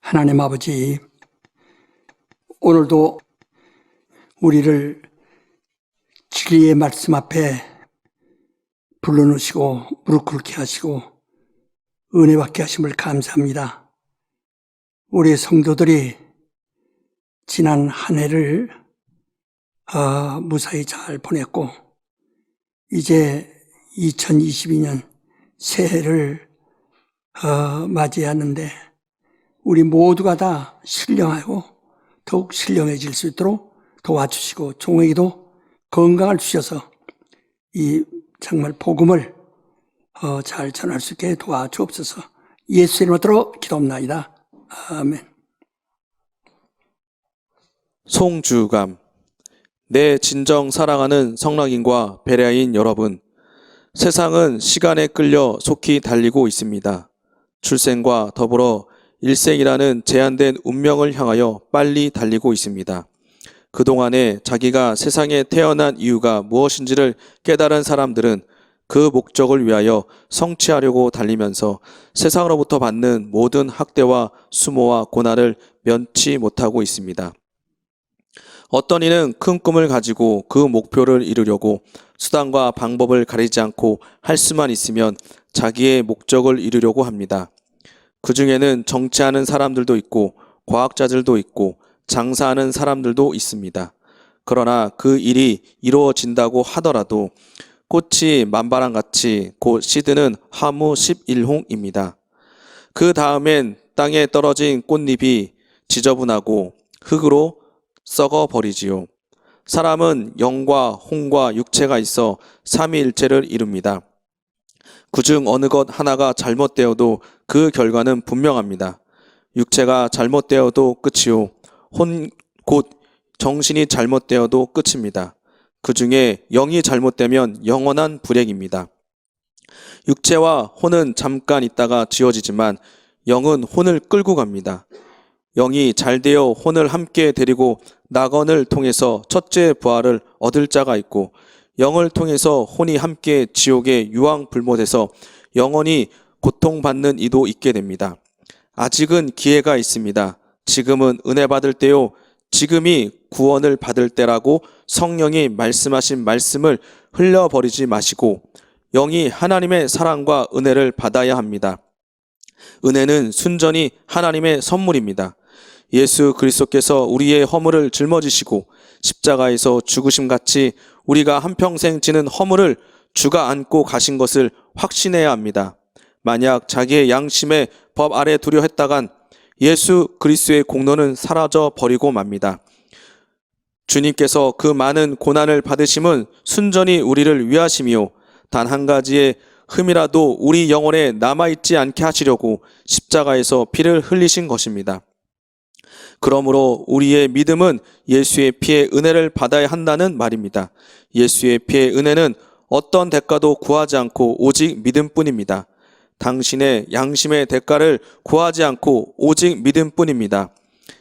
하나님 아버지, 오늘도 우리를 진리의 말씀 앞에 불러놓으시고 무릎 꿇게 하시고 은혜 받게 하심을 감사합니다. 우리 성도들이 지난 한 해를 무사히 잘 보냈고 이제 2022년 새해를 맞이하는데 우리 모두가 다 신령하고 더욱 신령해질 수 있도록 도와주시고 종에게도 건강을 주셔서 이 정말 복음을 잘 전할 수 있게 도와주옵소서. 예수 이름으로 기도합나이다. 아멘. 송주감. 내 진정 사랑하는 성락인과 베레아인 여러분, 세상은 시간에 끌려 속히 달리고 있습니다. 출생과 더불어 일생이라는 제한된 운명을 향하여 빨리 달리고 있습니다. 그동안에 자기가 세상에 태어난 이유가 무엇인지를 깨달은 사람들은 그 목적을 위하여 성취하려고 달리면서 세상으로부터 받는 모든 학대와 수모와 고난을 면치 못하고 있습니다. 어떤 이는 큰 꿈을 가지고 그 목표를 이루려고 수단과 방법을 가리지 않고 할 수만 있으면 자기의 목적을 이루려고 합니다. 그 중에는 정치하는 사람들도 있고 과학자들도 있고 장사하는 사람들도 있습니다. 그러나 그 일이 이루어진다고 하더라도 꽃이 만바람같이 곧 시드는 하무 11홍입니다. 그 다음엔 땅에 떨어진 꽃잎이 지저분하고 흙으로 썩어버리지요. 사람은 영과 혼과 육체가 있어 삼위일체를 이룹니다. 그중 어느 것 하나가 잘못되어도 그 결과는 분명합니다. 육체가 잘못되어도 끝이요, 혼 곧 정신이 잘못되어도 끝입니다. 그 중에 영이 잘못되면 영원한 불행입니다. 육체와 혼은 잠깐 있다가 지워지지만 영은 혼을 끌고 갑니다. 영이 잘되어 혼을 함께 데리고 낙원을 통해서 첫째 부활을 얻을 자가 있고, 영을 통해서 혼이 함께 지옥에 유황불못에서 영원히 고통받는 이도 있게 됩니다. 아직은 기회가 있습니다. 지금은 은혜 받을 때요, 지금이 구원을 받을 때라고 성령이 말씀하신 말씀을 흘려버리지 마시고 영이 하나님의 사랑과 은혜를 받아야 합니다. 은혜는 순전히 하나님의 선물입니다. 예수 그리스도께서 우리의 허물을 짊어지시고 십자가에서 죽으심같이 우리가 한평생 지는 허물을 주가 안고 가신 것을 확신해야 합니다. 만약 자기의 양심의 법 아래 두려 했다간 예수 그리스도의 공로는 사라져 버리고 맙니다. 주님께서 그 많은 고난을 받으심은 순전히 우리를 위하심이요, 단 한 가지의 흠이라도 우리 영혼에 남아있지 않게 하시려고 십자가에서 피를 흘리신 것입니다. 그러므로 우리의 믿음은 예수의 피의 은혜를 받아야 한다는 말입니다. 예수의 피의 은혜는 어떤 대가도 구하지 않고 오직 믿음뿐입니다. 당신의 양심의 대가를 구하지 않고 오직 믿음뿐입니다.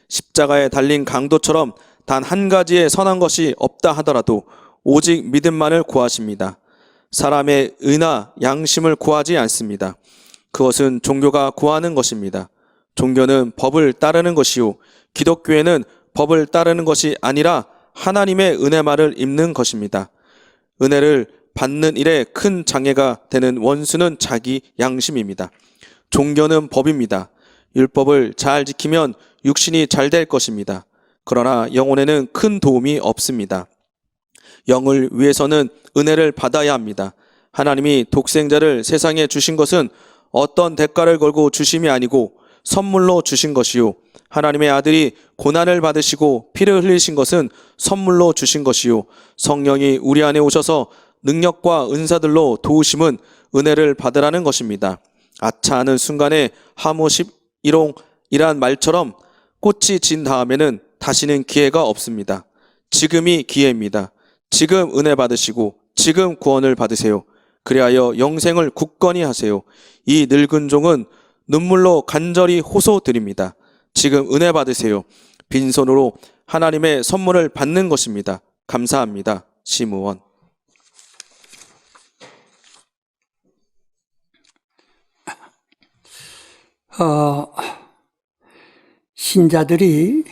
십자가에 달린 강도처럼 단 한 가지의 선한 것이 없다 하더라도 오직 믿음만을 구하십니다. 사람의 의나 양심을 구하지 않습니다. 그것은 종교가 구하는 것입니다. 종교는 법을 따르는 것이요, 기독교에는 법을 따르는 것이 아니라 하나님의 은혜만을 입는 것입니다. 은혜를 받는 일에 큰 장애가 되는 원수는 자기 양심입니다. 종교는 법입니다. 율법을 잘 지키면 육신이 잘 될 것입니다. 그러나 영혼에는 큰 도움이 없습니다. 영을 위해서는 은혜를 받아야 합니다. 하나님이 독생자를 세상에 주신 것은 어떤 대가를 걸고 주심이 아니고 선물로 주신 것이요, 하나님의 아들이 고난을 받으시고 피를 흘리신 것은 선물로 주신 것이요, 성령이 우리 안에 오셔서 능력과 은사들로 도우심은 은혜를 받으라는 것입니다. 아차 하는 순간에 하무 11홍이란 말처럼 꽃이 진 다음에는 다시는 기회가 없습니다. 지금이 기회입니다. 지금 은혜 받으시고 지금 구원을 받으세요. 그리하여 영생을 굳건히 하세요. 이 늙은 종은 눈물로 간절히 호소드립니다. 지금 은혜 받으세요. 빈손으로 하나님의 선물을 받는 것입니다. 감사합니다. 심우원. 신자들이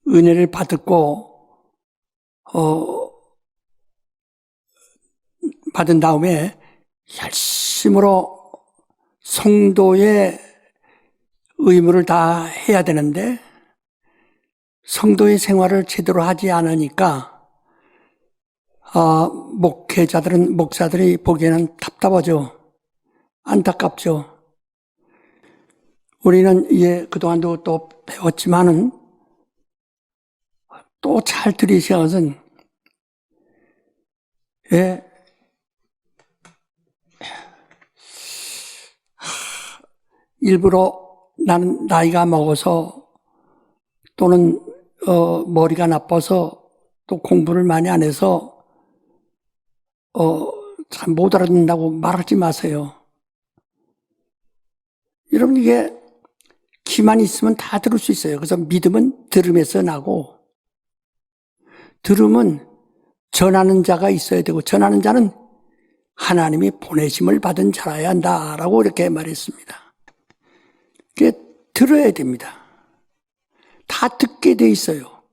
은혜를 받고 받은 다음에 열심으로 성도의 의무를 다 해야 되는데 성도의 생활을 제대로 하지 않으니까 목사들이 보기에는 답답하죠. 안타깝죠. 우리는 그동안도 또 배웠지만은 또 잘 들으셔야 하는 것은 일부러 나는 나이가 먹어서 또는 머리가 나빠서 또 공부를 많이 안 해서 잘 못 알아듣는다고 말하지 마세요. 여러분 이게 귀만 있으면 다 들을 수 있어요. 그래서 믿음은 들음에서 나고 들음은 전하는 자가 있어야 되고 전하는 자는 하나님이 보내심을 받은 자라야 한다라고 이렇게 말했습니다. 그게 들어야 됩니다. 다 듣게 돼 있어요.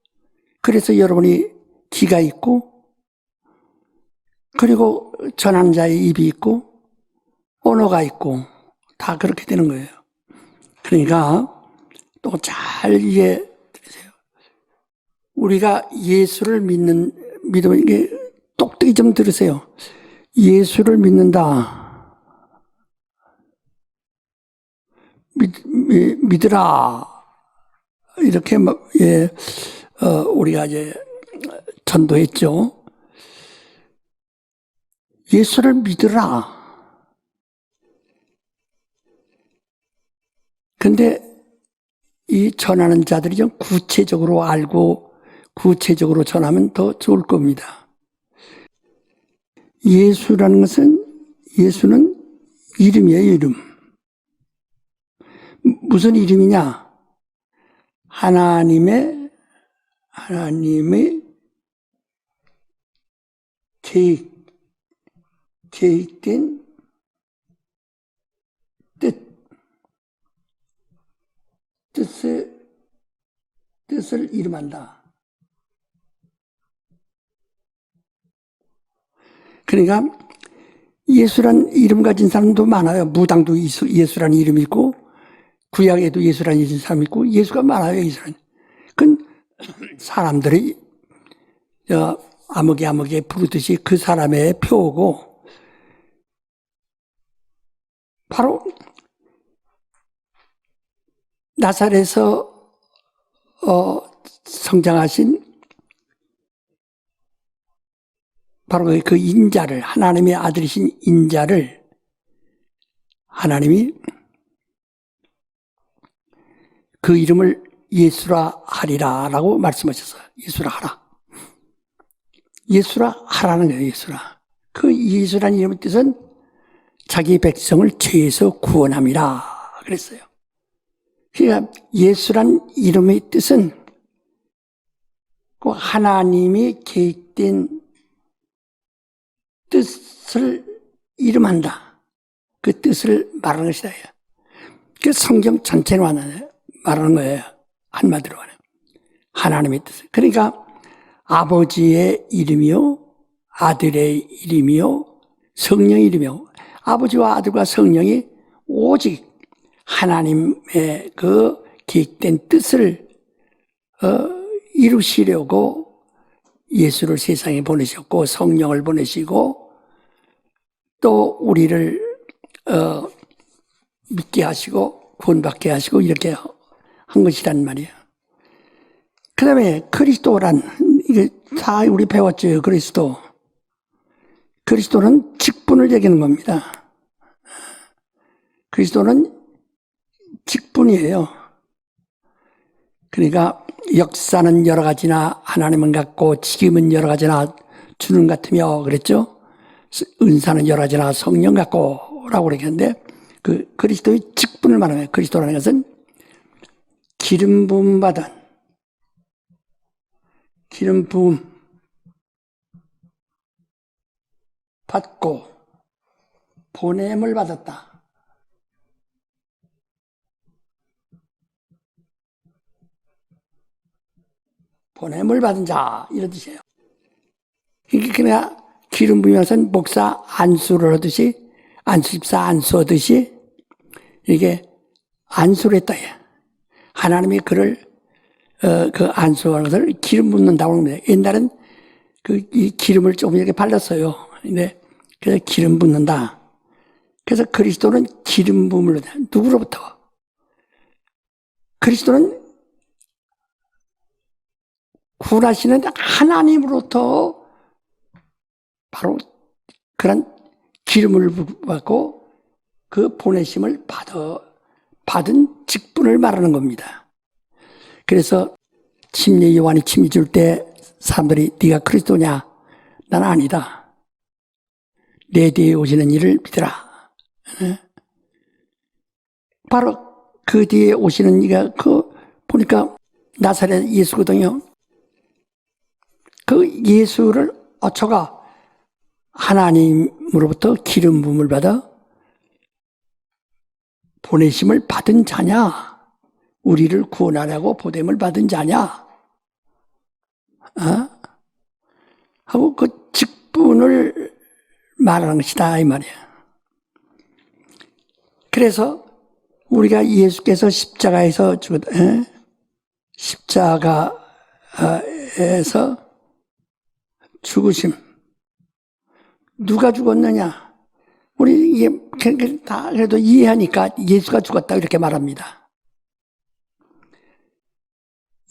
그래서 여러분이 귀가 있고 그리고 전하는 자의 입이 있고 언어가 있고 다 그렇게 되는 거예요. 그러니까 또 잘 이해하세요. 우리가 예수를 믿으면 이게 똑똑히 좀 들으세요. 예수를 믿는다. 믿으라. 이렇게 우리가 이제 전도했죠. 예수를 믿으라. 근데 이 전하는 자들이 좀 구체적으로 알고 구체적으로 전하면 더 좋을 겁니다. 예수라는 예수는 이름이에요, 이름. 무슨 이름이냐? 하나님의 계획된 뜻을 이름한다. 그러니까 예수란 이름 가진 사람도 많아요. 무당도 예수란 이름이 있고 구약에도 예수란 이름 사람이 있고 예수가 많아요. 예수란. 그건 사람들이 아무개 부르듯이 그 사람의 표고 바로 나사렛에서 성장하신 바로 그 인자를 하나님의 아들이신 인자를 하나님이 그 이름을 예수라 하리라 라고 말씀하셨어요. 예수라 하라. 예수라 하라는 거예요. 예수라. 그 예수라는 이름의 뜻은 자기 백성을 죄에서 구원함이라 그랬어요. 그러니까 예수란 이름의 뜻은 그 하나님이 계획된 뜻을 이름한다. 그 뜻을 말하는 것이다. 그 성경 전체를 말하는 거예요. 한마디로 하는. 하나님의 뜻. 그러니까 아버지의 이름이요, 아들의 이름이요, 성령의 이름이요. 아버지와 아들과 성령이 오직 하나님의 그 계획된 뜻을 이루시려고 예수를 세상에 보내셨고 성령을 보내시고 또 우리를 믿게 하시고 구원받게 하시고 이렇게 한 것이란 말이에요. 그 다음에 그리스도란 이게 다 우리 배웠죠. 그리스도는 직분을 얘기하는 겁니다. 그리스도는 직분이에요. 그러니까 역사는 여러 가지나 하나님은 같고 직임은 여러 가지나 주는 같으며 그랬죠. 은사는 여러 가지나 성령 같고 라고 그랬는데 그 그리스도의 직분을 말하면 그리스도라는 것은 기름 부음 받고 보냄을 받았다. 보냄을 받은 자 이런 뜻이에요. 이게 그냥 기름 부으면서 목사 안수를 하듯이 안수집사 안수하듯이 이게 안수를 했다. 하나님이 그를 그 안수하는 것을 기름 붓는다고 합니다. 옛날엔 이 기름을 조금 이렇게 발랐어요. 근데 그래서 기름 붓는다. 그래서 그리스도는 기름 부음을 누구로부터? 그리스도는 구원하시는 하나님으로부터 바로 그런 기름을 받고 그 보내심을 받은 직분을 말하는 겁니다. 그래서 침례 요한이 침이 줄 때 사람들이 네가 그리스도냐? 난 아니다. 내 뒤에 오시는 이를 믿으라. 바로 그 뒤에 오시는 이가 보니까 나사렛 예수거든요. 그 예수를 어처가 하나님으로부터 기름 부음을 받아 보내심을 받은 자냐? 우리를 구원하려고 보냄을 받은 자냐? 하고 그 직분을 말하는 것이다 이 말이야. 그래서 우리가 예수께서 십자가에서 십자가에서 죽으심 누가 죽었느냐? 우리 이게 다 그래도 이해하니까 예수가 죽었다 이렇게 말합니다.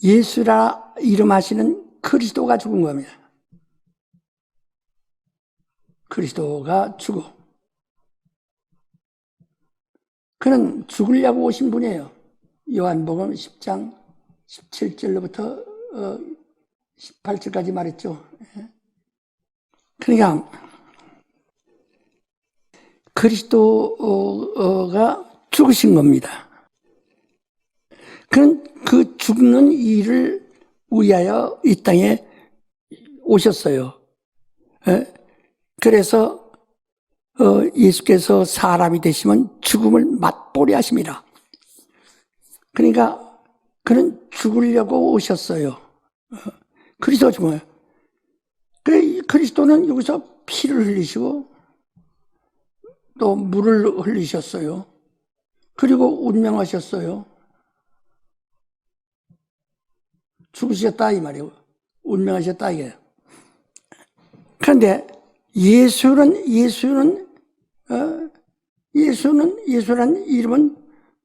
예수라 이름하시는 그리스도가 죽은 겁니다. 그리스도가 죽어. 그는 죽으려고 오신 분이에요. 요한복음 10장 17절로부터 18절까지 말했죠. 그러니까 그리스도가 죽으신 겁니다. 그는 그 죽는 일을 위하여 이 땅에 오셨어요. 그래서 예수께서 사람이 되시면 죽음을 맛보려 하십니다. 그러니까 그는 죽으려고 오셨어요. 그리스도가 죽어요. 그리스도는 여기서 피를 흘리시고 또 물을 흘리셨어요. 그리고 운명하셨어요. 죽으셨다 이 말이에요. 운명하셨다 이게. 그런데 예수란 이름은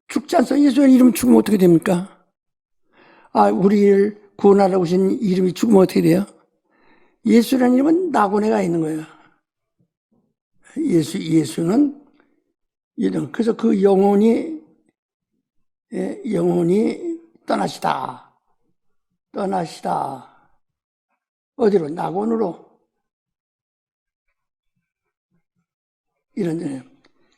죽지 않습니다. 예수라는 이름은 죽으면 어떻게 됩니까? 우리를 구원하러 오신 이름이 죽으면 어떻게 돼요? 예수라는 이름은 낙원에가 있는 거예요. 예수는 이름. 그래서 그 영혼이 떠나시다. 어디로? 낙원으로. 이런 데요.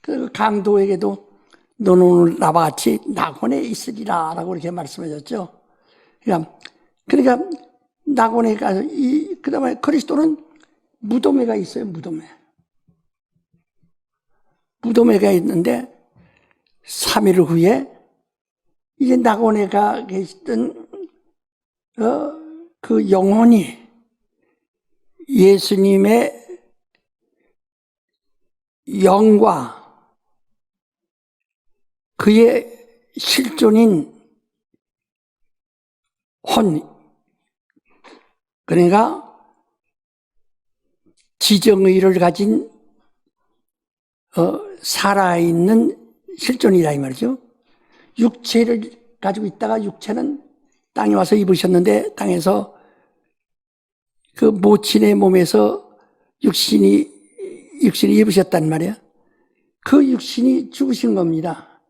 그 강도에게도 너는 오늘 나와 같이 낙원에 있으리라 라고 이렇게 말씀하셨죠. 그러니까 낙원에 가서 그 다음에 그리스도는 무덤에가 있어요. 무덤에가 있는데 3일 후에 이제 낙원에 가 계시던 그 영혼이 예수님의 영과 그의 실존인 혼, 그러니까 지정의를 가진 살아있는 실존이라 이 말이죠. 육체를 가지고 있다가 육체는 땅에 와서 입으셨는데 땅에서 그 모친의 몸에서 육신이 입으셨단 말이에요. 그 육신이 죽으신 겁니다.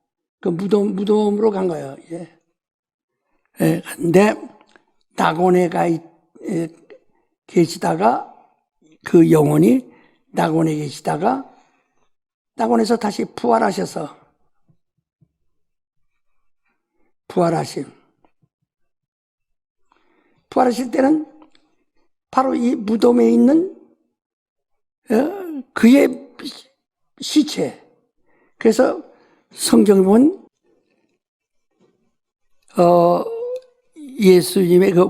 그 무덤으로 간 거예요. 근데 낙원에 계시다가 그 영혼이 낙원에 계시다가 낙원에서 다시 부활하셔서 부활하실 때는 바로 이 무덤에 있는 그의 시체. 그래서 성경에 보면 예수님의 그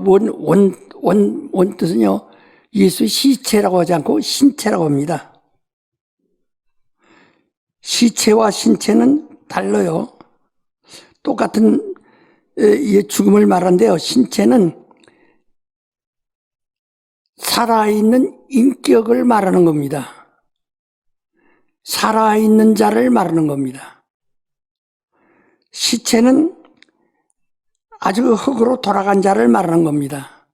원 뜻은요, 예수 시체라고 하지 않고 신체라고 합니다. 시체와 신체는 달라요. 똑같은 죽음을 말하는데요. 신체는 살아있는 인격을 말하는 겁니다. 살아있는 자를 말하는 겁니다. 시체는 아주 흙으로 돌아간 자를 말하는 겁니다.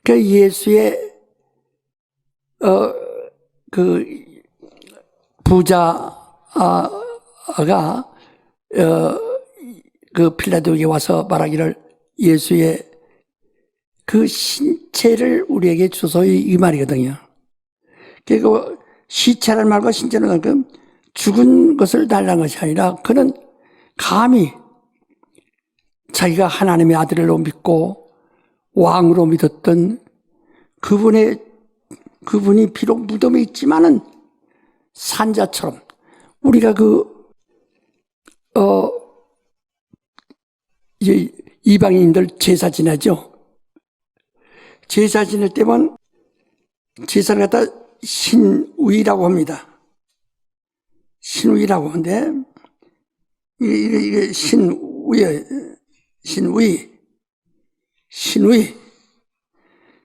그 예수의 그 부자가 그 필라도에게 와서 말하기를 예수의 그 신체를 우리에게 주소서 이 말이거든요. 그리고 시체란 말과 신체는 그 죽은 것을 달라는 것이 아니라 그는 감히 자기가 하나님의 아들로 믿고 왕으로 믿었던 그분이 비록 무덤에 있지만은 산자처럼 우리가 이제 이방인들 제사 지내죠. 제사 지낼 때만 제사를 갖다 신우이라고 합니다. 신우이라고 하는데 이게 신우이.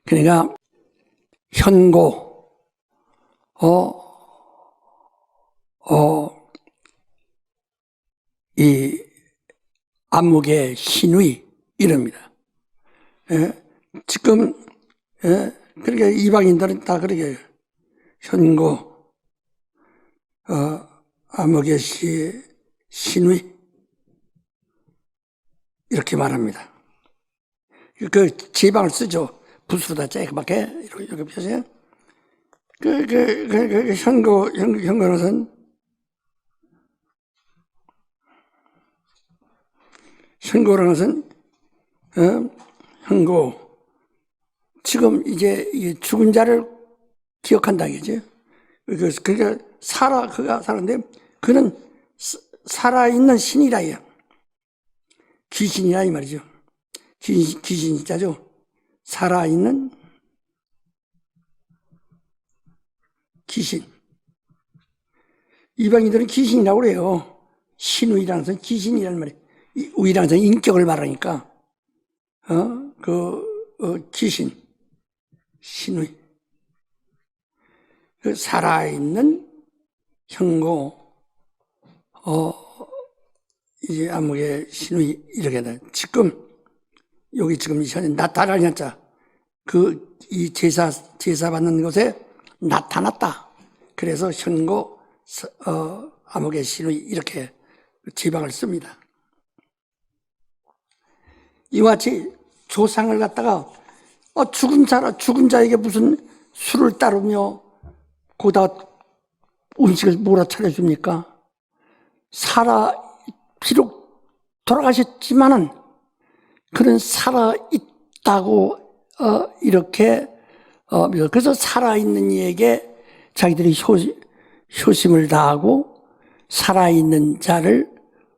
그러니까 현고, 이 안목의 신우이 이럽니다. 예? 지금 그러니까 이방인들은 다 그렇게 현고, 안목의 신우이 이렇게 말합니다. 그 제방을 쓰죠. 붓으로다 쬐그맣게 이렇게 펴세요. 현고는 현고 지금 이제 죽은 자를 기억한다 이거죠. 그러니까 그가 사는데 그는 살아있는 신이라요. 귀신이라 이 말이죠. 귀신 자죠. 살아있는 귀신. 이방인들은 귀신이라고 그래요. 신우이라는 것은 귀신이라는 말이에요. 우이라는 것은 인격을 말하니까 귀신, 신우이. 그 살아있는 현고, 이제 암흑의 신우이 이렇게 돼. 여기 지금 이 현재 나타나는 자, 이 제사 받는 곳에 나타났다. 그래서 현고, 암흑의 신우이 이렇게 지방을 씁니다. 이와 같이 조상을 갖다가 죽은 자에게 무슨 술을 따르며 고다 음식을 몰아 차려줍니까? 비록 돌아가셨지만은 그는 살아있다고 이렇게 그래서 살아있는 이에게 자기들이 효심을 다하고 살아있는 자를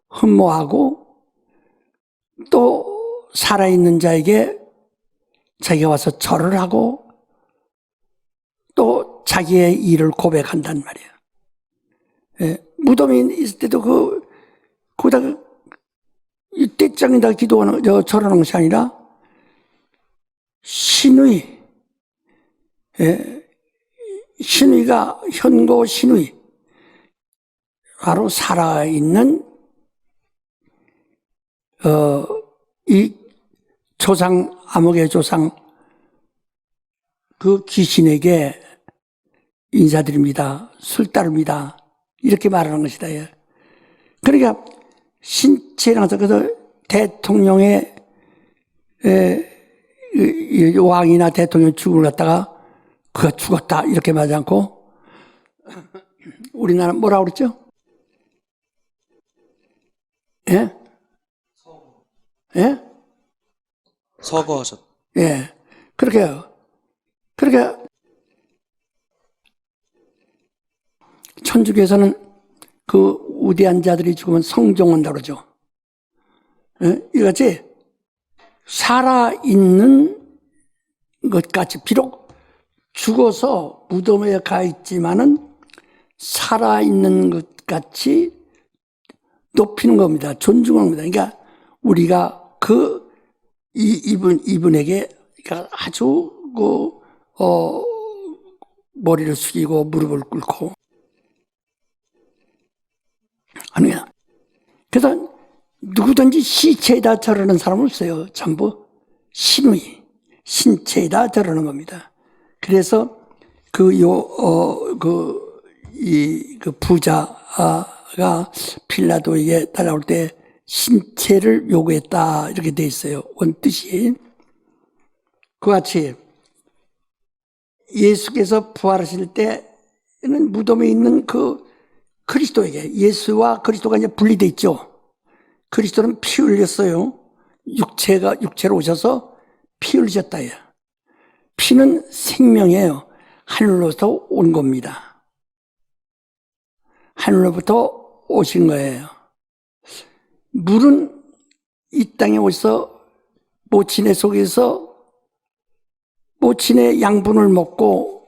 흠모하고 또 살아있는 자에게 자기가 와서 절을 하고 또 자기의 일을 고백한단 말이에요. 예, 무덤에 있을 때도 거기다가 이 떼장에다 기도하는, 절하는 것이 아니라 신의, 예, 신의가 현고 신의, 바로 살아있는 이 조상, 암흑의 조상, 그 귀신에게 인사드립니다. 술 따릅니다. 이렇게 말하는 것이다. 예. 그러니까 신체라서 그래서 대통령의 왕이나 대통령 죽음을 갖다가 그가 죽었다 이렇게 말하지 않고 우리나라 뭐라고 그랬죠? 예? 예? 서거하셨. 예. 그렇게요. 그러니까 천주교에서는 그 우대한 자들이 죽으면 성종한다고 그러죠. 예? 이거지? 살아있는 것 같이, 비록 죽어서 무덤에 가 있지만은 살아있는 것 같이 높이는 겁니다. 존중하는 겁니다. 그러니까 우리가 이분에게 그러니까 아주 머리를 숙이고 무릎을 꿇고 하는 거야. 그래서 누구든지 시체에다 절하는 사람은 없어요. 전부 신체에다 절하는 겁니다. 그래서 그 부자가 빌라도에게 따라올 때 신체를 요구했다 이렇게 돼 있어요. 원뜻이. 그같이 예수께서 부활하실 때는 무덤에 있는 그 그리스도에게, 예수와 그리스도가 이제 분리돼 있죠. 그리스도는 피 흘렸어요. 육체로 오셔서 피 흘리셨다. 피는 생명이에요. 하늘로부터 온 겁니다. 하늘로부터 오신 거예요. 물은 이 땅에 오셔서 모친의 속에서 모친의 양분을 먹고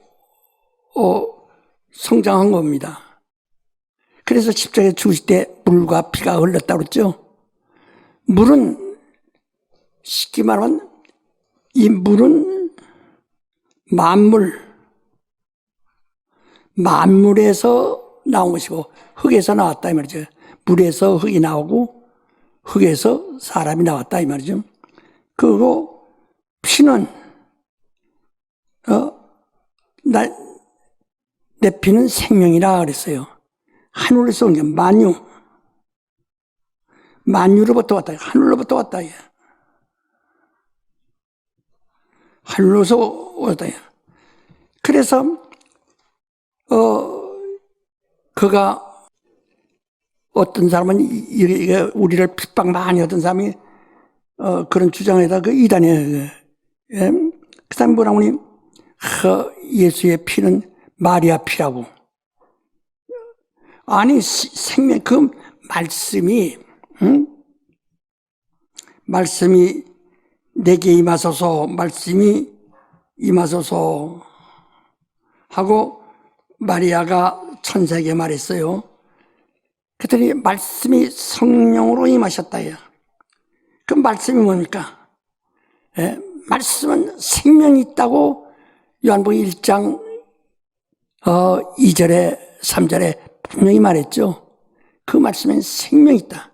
성장한 겁니다. 그래서 십자가에 죽으실 때 물과 피가 흘렀다고 그랬죠. 물은 쉽게 말하면 이 물은 만물에서 나온 것이고 흙에서 나왔다 이 말이죠. 물에서 흙이 나오고 흙에서 사람이 나왔다 이 말이죠. 그리고 피는 내 피는 생명이라 그랬어요. 하늘에서 온 게 만유로부터 왔다. 하늘로부터 왔다. 하늘로서 왔다. 그래서 그가 어떤 사람은 이게 우리를 핍박 많이 하던 사람이 그런 주장에다 그 이단이에요. 그 사람이 뭐라고 하니 예수의 피는 마리아 피라고. 아니 생명 그 말씀이 내게 임하소서, 말씀이 임하소서 하고 마리아가 천사에게 말했어요. 그랬더니 말씀이 성령으로 임하셨다. 그 말씀이 뭡니까? 말씀은 생명이 있다고 요한복음 1장 2절에 3절에 분명히 말했죠. 그 말씀엔 생명이 있다.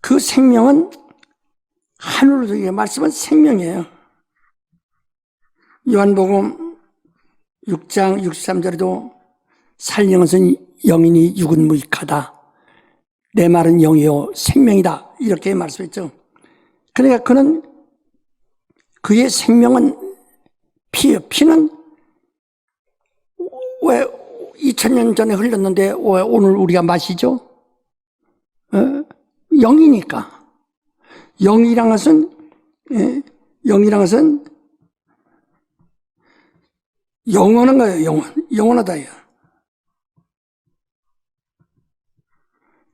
그 생명은 하늘로서 말씀은 생명이에요. 요한복음 6장 63절에도 살린 것은 영이니 육은 무익하다. 내 말은 영이요 생명이다. 이렇게 말씀했죠. 그러니까 그의 생명은 피예요. 피는 왜 2000년 전에 흘렀는데 왜 오늘 우리가 마시죠? 영이니까. 영이란 것은 영원한 거예요. 영원하다.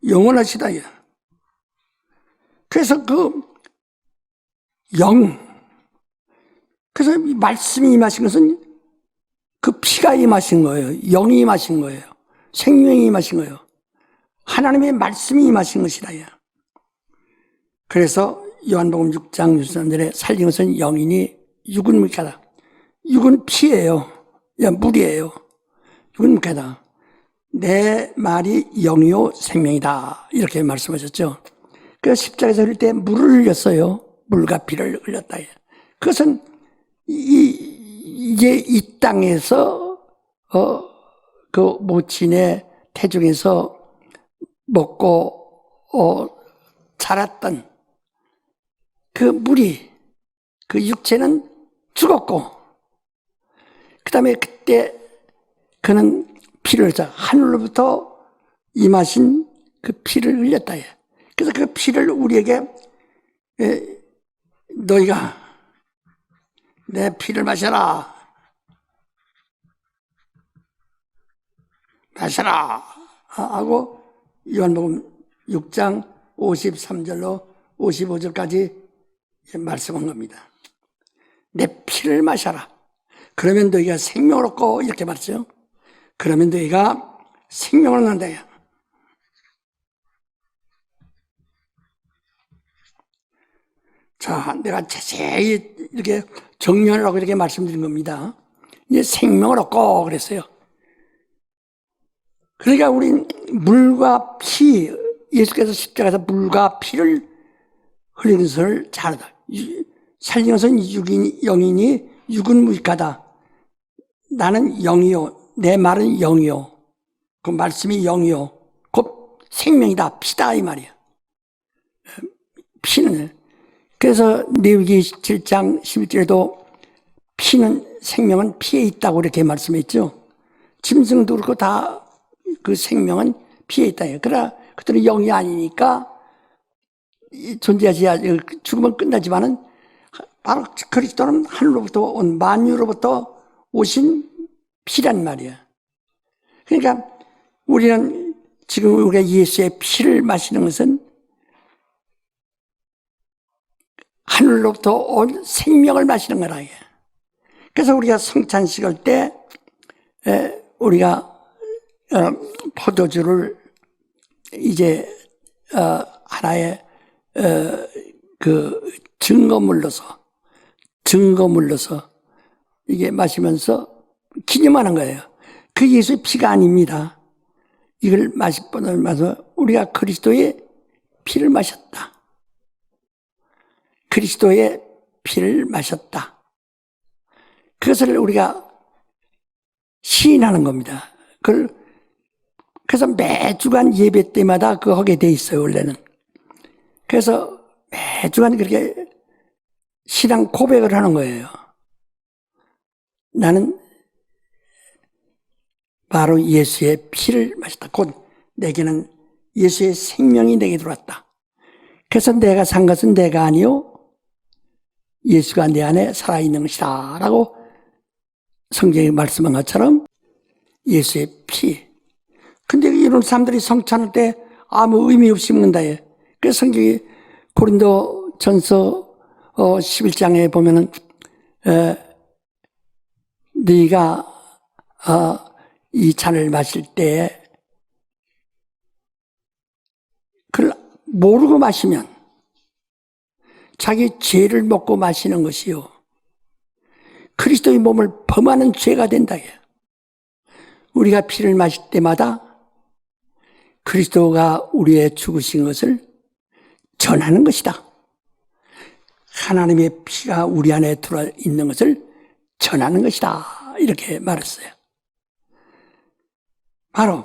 영원하시다. 그래서 그래서 말씀이 임하신 것은 그 피가 임하신 거예요. 영이 임하신 거예요. 생명이 임하신 거예요. 하나님의 말씀이 임하신 것이다. 그래서 요한복음 6장 63절에 살린 것은 영이니 육은 무익하다. 육은 피예요. 물이에요. 육은 무익하다. 내 말이 영이요 생명이다. 이렇게 말씀하셨죠. 그래서 십자가에서 흘릴 때 물을 흘렸어요. 물과 피를 흘렸다. 그것은 이제 이 땅에서 그 모친의 태중에서 먹고 자랐던 그 물이, 그 육체는 죽었고, 그 다음에 그때 그는 피를 흘렸다. 하늘로부터 임하신 그 피를 흘렸다. 그래서 그 피를 우리에게 너희가 내 피를 마셔라. 하고 요한복음 6장 53절로 55절까지 말씀한 겁니다. 내 피를 마셔라. 그러면 너희가 생명을 얻고, 이렇게 말했어요. 그러면 너희가 생명을 얻는다. 자, 내가 자세히 이렇게 정리를 하고 이렇게 말씀드린 겁니다. 이제 생명을 얻고 그랬어요. 그러니까 우린 물과 피, 예수께서 십자가에서 물과 피를 흘리는 것을 잘하다. 살린 것은 영이니 육은 무익하다. 나는 영이요. 내 말은 영이요. 그 말씀이 영이요. 곧 생명이다. 피다 이 말이야. 피는. 그래서 레위기 7장 11절에도 피는 생명은 피에 있다고 이렇게 말씀했죠. 짐승도 그렇고 다 그 생명은 피에 있다. 그러나 그들은 영이 아니니까 존재하지, 죽으면 끝나지만은 바로 그리스도는 하늘로부터 온 만유로부터 오신 피란 말이야. 그러니까 우리는 지금 우리가 예수의 피를 마시는 것은 하늘로부터 온 생명을 마시는 거라. 그래서 우리가 성찬식 할 때 우리가 포도주를 이제 하나의 그 증거물로서 이게 마시면서 기념하는 거예요. 그 예수의 피가 아닙니다. 이걸 마셔 우리가 그리스도의 피를 마셨다. 그리스도의 피를 마셨다. 그것을 우리가 시인하는 겁니다. 그래서 매주간 예배 때마다 그거 하게 돼 있어요, 원래는. 그래서 매주간 그렇게 신앙 고백을 하는 거예요. 나는 바로 예수의 피를 마셨다. 곧 내게는 예수의 생명이 내게 들어왔다. 그래서 내가 산 것은 내가 아니요 예수가 내 안에 살아있는 것이다 라고 성경에 말씀한 것처럼 예수의 피. 근데 이런 사람들이 성찬할 때 아무 의미 없이 먹는다. 그래서 성경이 고린도 전서 11장에 보면은 네가 이 잔을 마실 때 그걸 모르고 마시면 자기 죄를 먹고 마시는 것이요 그리스도의 몸을 범하는 죄가 된다. 우리가 피를 마실 때마다 그리스도가 우리의 죽으신 것을 전하는 것이다. 하나님의 피가 우리 안에 들어 있는 것을 전하는 것이다. 이렇게 말했어요. 바로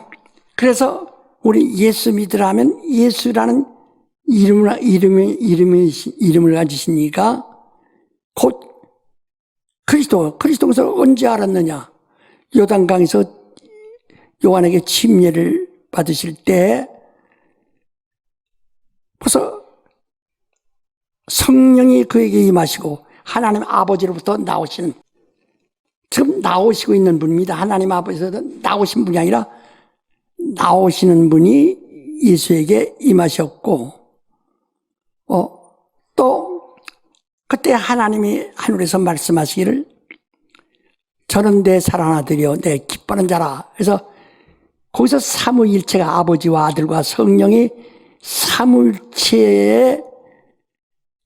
그래서 우리 예수 믿으라 하면 예수라는 이름을 가지시니까 곧 그리스도에서 언제 알았느냐? 요단강에서 요한에게 침례를 받으실 때 벌써 성령이 그에게 임하시고 하나님 아버지로부터 나오시는 지금 나오시고 있는 분입니다. 하나님 아버지에서 나오신 분이 아니라 나오시는 분이 예수에게 임하셨고 또 그때 하나님이 하늘에서 말씀하시기를 저는 내 사랑하는 아들이요 내 기뻐하는 자라. 그래서 거기서 삼위일체가 아버지와 아들과 성령이 삼위일체의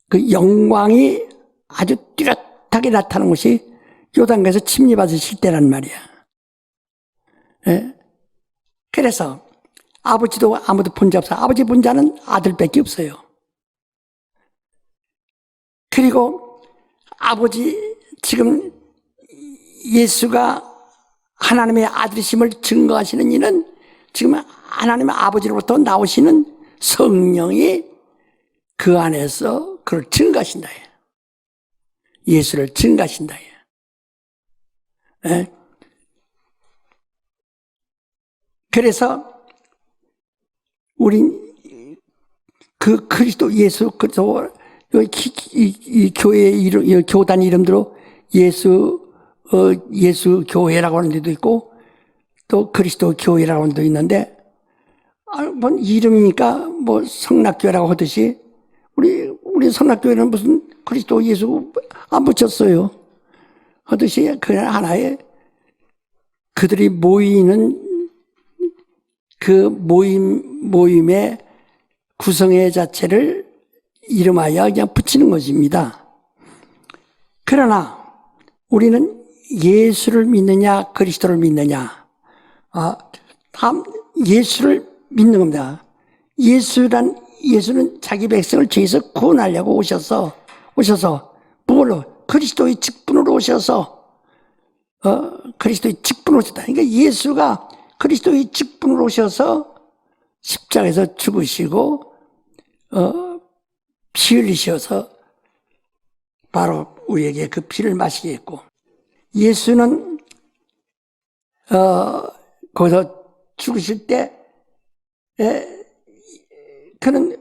그 영광이 아주 뚜렷하게 나타나는 것이 요단강에서 침례받으실 때란 말이야. 예? 그래서 아버지도 아무도 본 자 없어. 아버지 본 자는 아들밖에 없어요. 그리고 아버지 지금 예수가 하나님의 아들이심을 증거하시는 이는 지금 하나님의 아버지로부터 나오시는 성령이 그 안에서 그걸 증거하신다. 예수를 증거하신다. 예? 그래서 우린 그 그리스도 예수 그리스도 이 교회의 이름, 이 교단 이름대로 예수 교회라고 하는 데도 있고 또 그리스도 교회라고 하는 데도 있는데 뭐 이름이니까 뭐 성락교회라고 하듯이 우리 성락교회는 무슨 그리스도 예수 안 붙였어요. 하듯이 그 하나의 그들이 모이는 그 모임의 구성회 자체를 이름하여 그냥 붙이는 것입니다. 그러나 우리는 예수를 믿느냐 그리스도를 믿느냐, 다음 예수를 믿는 겁니다. 예수는 자기 백성을 죄에서 구원하려고 오셔서 무엇로? 그리스도의 직분으로 오셔서 그리스도의 직분으로 오셨다. 그러니까 예수가 그리스도의 직분으로 오셔서 십자가에서 죽으시고 피 흘리셔서 바로 우리에게 그 피를 마시게 했고, 예수는 거기서 죽으실 때 그는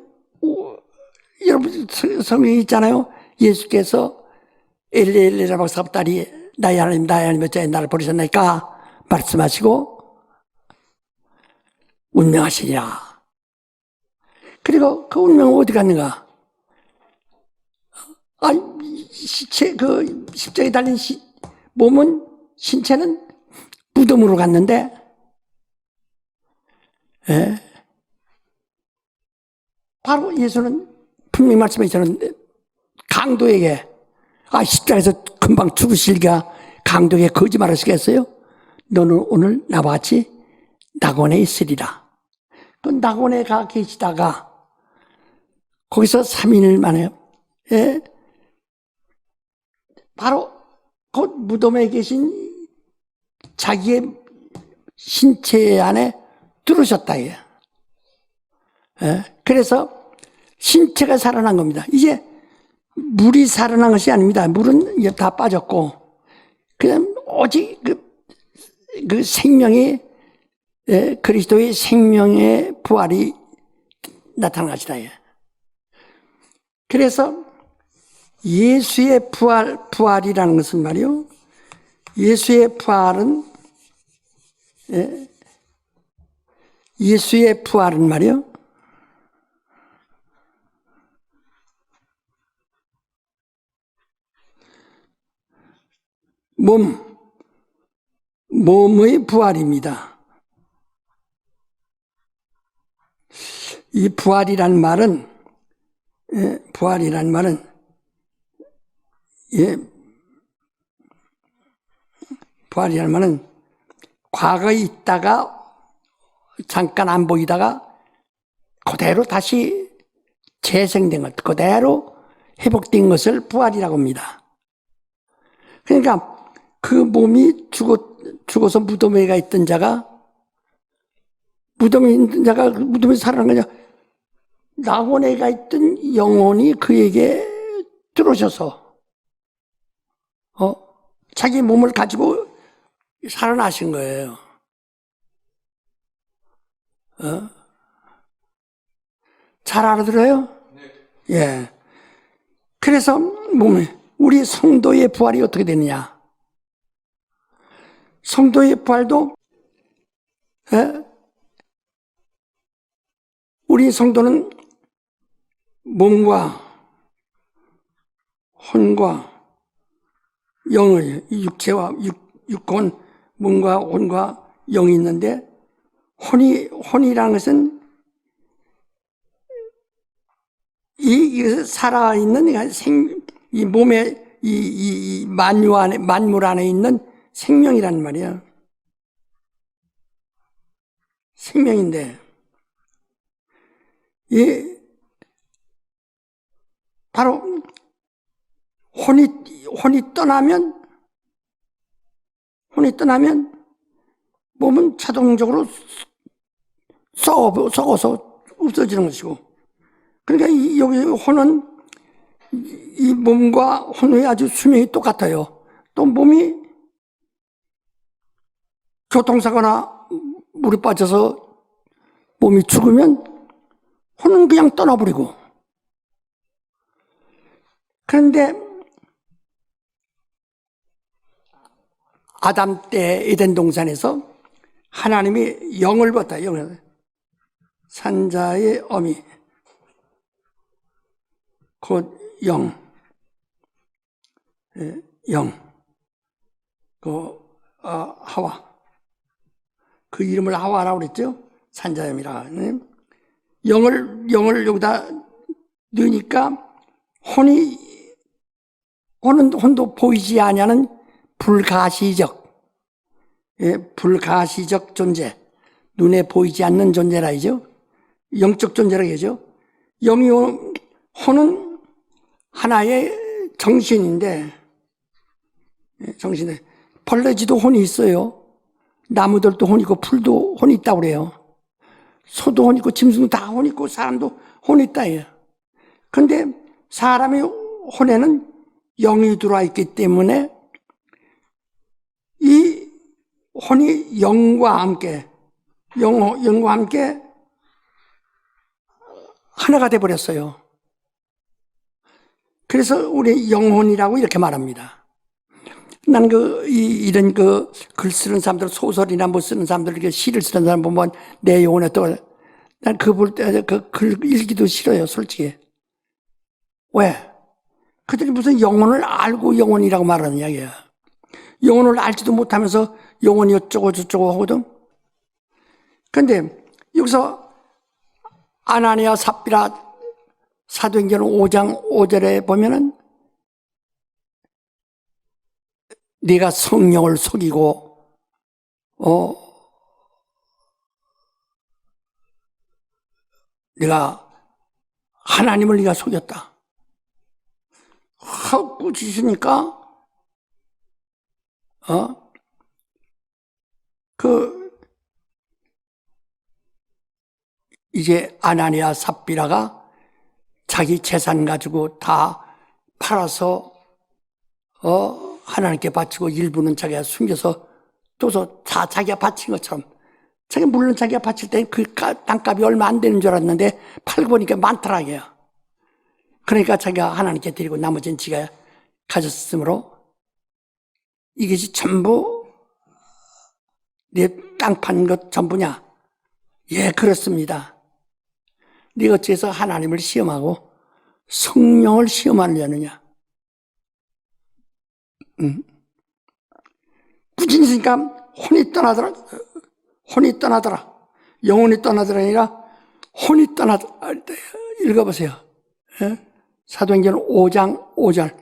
여러분 성경에 있잖아요. 예수께서 엘리엘리라 박사답다리 나의 하나님 어찌하여 나를 버리셨나이까 말씀하시고 운명하시니라. 그리고 그 운명은 어디 갔는가? 십자가에 달린 몸은, 신체는 무덤으로 갔는데, 바로 예수는 분명히 말씀하셨는데, 강도에게, 십자가에서 금방 죽으실까 강도에게 거짓말을 하시겠어요? 너는 오늘 나와 같이 낙원에 있으리라. 그 낙원에 가 계시다가, 거기서 3일 만에, 바로 곧 무덤에 계신 자기의 신체 안에 들어오셨다. 그래서 신체가 살아난 겁니다. 이제 물이 살아난 것이 아닙니다. 물은 이제 다 빠졌고, 그냥 오직 그 생명이, 그리스도의 생명의 부활이 나타난 것이다. 그래서 예수의 부활이라는 것은 말이요, 예수의 부활은 말이요, 몸의 부활입니다. 이 부활이란 말은 과거에 있다가 잠깐 안 보이다가 그대로 다시 재생된 것, 그대로 회복된 것을 부활이라고 합니다. 그러니까 그 몸이 죽어서 무덤에 가 있던 자가, 무덤에 살아난 거냐, 낙원에 가 있던 영혼이 그에게 들어오셔서 자기 몸을 가지고 살아나신 거예요. 잘 알아들어요? 네. 예. 그래서 우리 성도의 부활이 어떻게 되느냐? 성도의 부활도, 우리 성도는 몸과 혼과 영을, 육체와 육혼, 몸과 혼과 영이 있는데, 혼이라는 것은 이 살아있는 이 몸에 이 만물 안에 있는 생명이란 말이야. 생명인데, 바로 혼이 떠나면 몸은 자동적으로 썩어서 없어지는 것이고, 그러니까 여기 혼은 이 몸과 혼의 아주 수명이 똑같아요. 또 몸이 교통사고나 물에 빠져서 몸이 죽으면 혼은 그냥 떠나버리고, 그런데 아담 때 에덴 동산에서 하나님이 영을 받다, 산자의 어미, 곧 영, 영, 하와. 그 이름을 하와라고 그랬죠? 산자염이라. 영을 여기다 넣으니까 혼도 보이지 아니하는 불가시적, 불가시적 존재, 눈에 보이지 않는 존재라 이죠. 영적 존재라고 하죠. 혼은 하나의 정신인데, 벌레지도 혼이 있어요. 나무들도 혼이 있고, 풀도 혼이 있다고 그래요. 소도 혼이 있고, 짐승도 다 혼이 있고, 사람도 혼이 있다. 그런데 사람의 혼에는 영이 들어와 있기 때문에 이 혼이 영과 함께 하나가 돼버렸어요. 그래서 우리 영혼이라고 이렇게 말합니다. 나는 이런 글 쓰는 사람들, 소설이나 뭐 쓰는 사람들, 이렇게 시를 쓰는 사람 보면 내 영혼에 난 볼 때 글 읽기도 싫어요, 솔직히. 왜? 그들이 무슨 영혼을 알고 영혼이라고 말하는 이야기야. 영혼을 알지도 못하면서 영혼이 어쩌고 저쩌고 하거든. 근데 여기서 아나니아 삽비라 사도행전 5장 5절에 보면은 네가 성령을 속이고 네가 하나님을 네가 속였다 하고 지시니까 이제 아나니아 삽비라가 자기 재산 가지고 다 팔아서 하나님께 바치고 일부는 자기가 숨겨서 또서 다 자기가 바친 것처럼, 물론 자기가 바칠 때 그 땅값이 얼마 안 되는 줄 알았는데 팔고 보니까 많더라고요. 그러니까 자기가 하나님께 드리고 나머지는 지가 가졌으므로 이것이 전부 네 땅 판 것 전부냐? 예, 그렇습니다. 네가 어째서 하나님을 시험하고 성령을 시험하려느냐? 굳이 있으니까 혼이 떠나더라. 영혼이 떠나더라 아니라 혼이 떠나더라. 읽어보세요. 사도행전 5장 5절.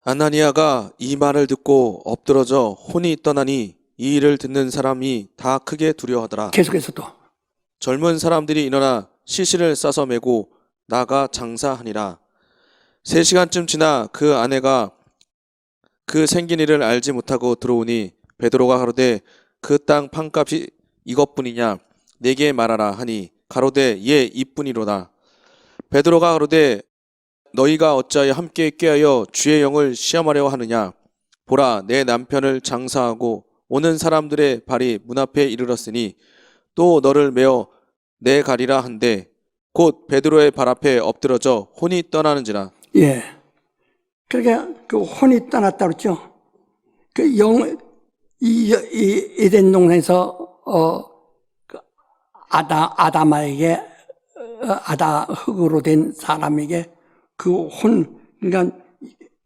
아나니아가 이 말을 듣고 엎드러져 혼이 떠나니 이 일을 듣는 사람이 다 크게 두려워하더라. 계속해서 또. 젊은 사람들이 일어나 시신을 싸서 메고 나가 장사하니라. 3시간쯤 지나 그 아내가 그 생긴 일을 알지 못하고 들어오니 베드로가 가로되 그 땅 판값이 이것뿐이냐 내게 말하라 하니 가로되 예 이뿐이로다. 베드로가 가로되 너희가 어찌하여 함께 꾀하여 주의 영을 시험하려 하느냐. 보라 내 남편을 장사하고 오는 사람들의 발이 문 앞에 이르렀으니 또 너를 메어 내 가리라 한데 곧 베드로의 발 앞에 엎드러져 혼이 떠나는지라. 예. 그러니까 그 혼이 떠났다 그랬죠. 이 에덴 동산에서 아담에게 아다 흙으로 된 사람에게 그 그러니까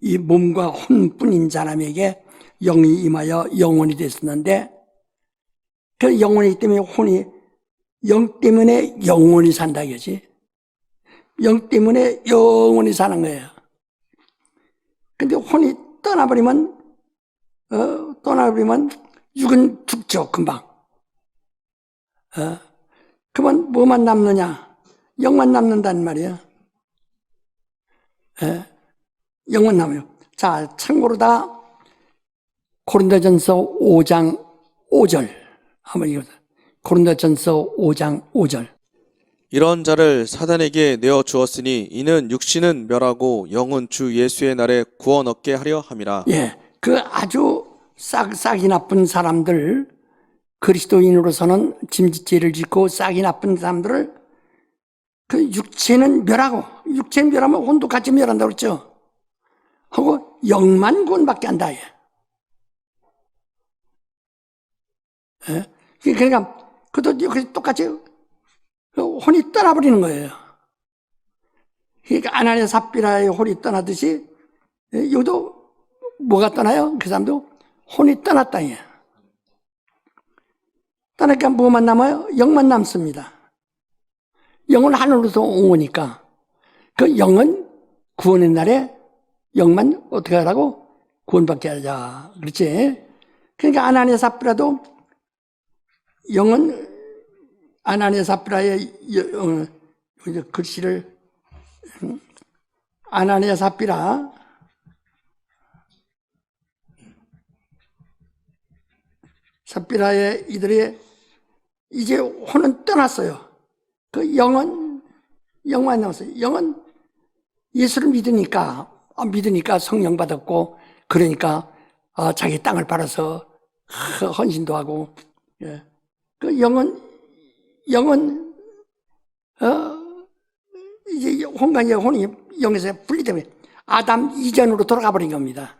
이 몸과 혼뿐인 사람에게 영이 임하여 영혼이 됐었는데, 그 영혼이기 때문에 영 때문에 영혼이 산다 이거지. 영 때문에 영혼이 사는 거예요. 근데 혼이 떠나버리면 육은 죽죠, 금방. 그러면 뭐만 남느냐? 영만 남는단 말이에요. 영만 남아요. 자, 참고로 다 고린도전서 5장 5절 한번 읽어보세요. 고린도전서 5장 5절. 이런 자를 사단에게 내어 주었으니 이는 육신은 멸하고 영은 주 예수의 날에 구원 얻게 하려 함이라. 예, 그 아주 싹이 나쁜 사람들, 그리스도인으로서는 짐짓죄를 짓고 싹이 나쁜 사람들을 그 육체는 멸하면 혼도 같이 멸한다고 그랬죠. 하고 영만 구원받게 한다. 예? 그러니까 그것도 똑같이 혼이 떠나버리는 거예요. 그러니까 아나니아 삽비라의 혼이 떠나듯이 여기도 뭐가 떠나요? 그 사람도 혼이 떠났다. 떠나니까 뭐만 남아요? 영만 남습니다. 영은 하늘로서 오니까 그 영은 구원의 날에 영만 어떻게 하라고? 구원받게 하자. 그렇지? 그러니까 아나니아 삽비라도 영은 아나니아 삽비라의 글씨를 아나니아 삽비라 삽비라의 이들의 이제 혼은 떠났어요. 그 영은 영만 남았어요. 영은 예수를 믿으니까 성령 받았고 그러니까 자기 땅을 팔아서 헌신도 하고 그 영은 이제 혼이 영에서 분리되면 아담 이전으로 돌아가 버린 겁니다.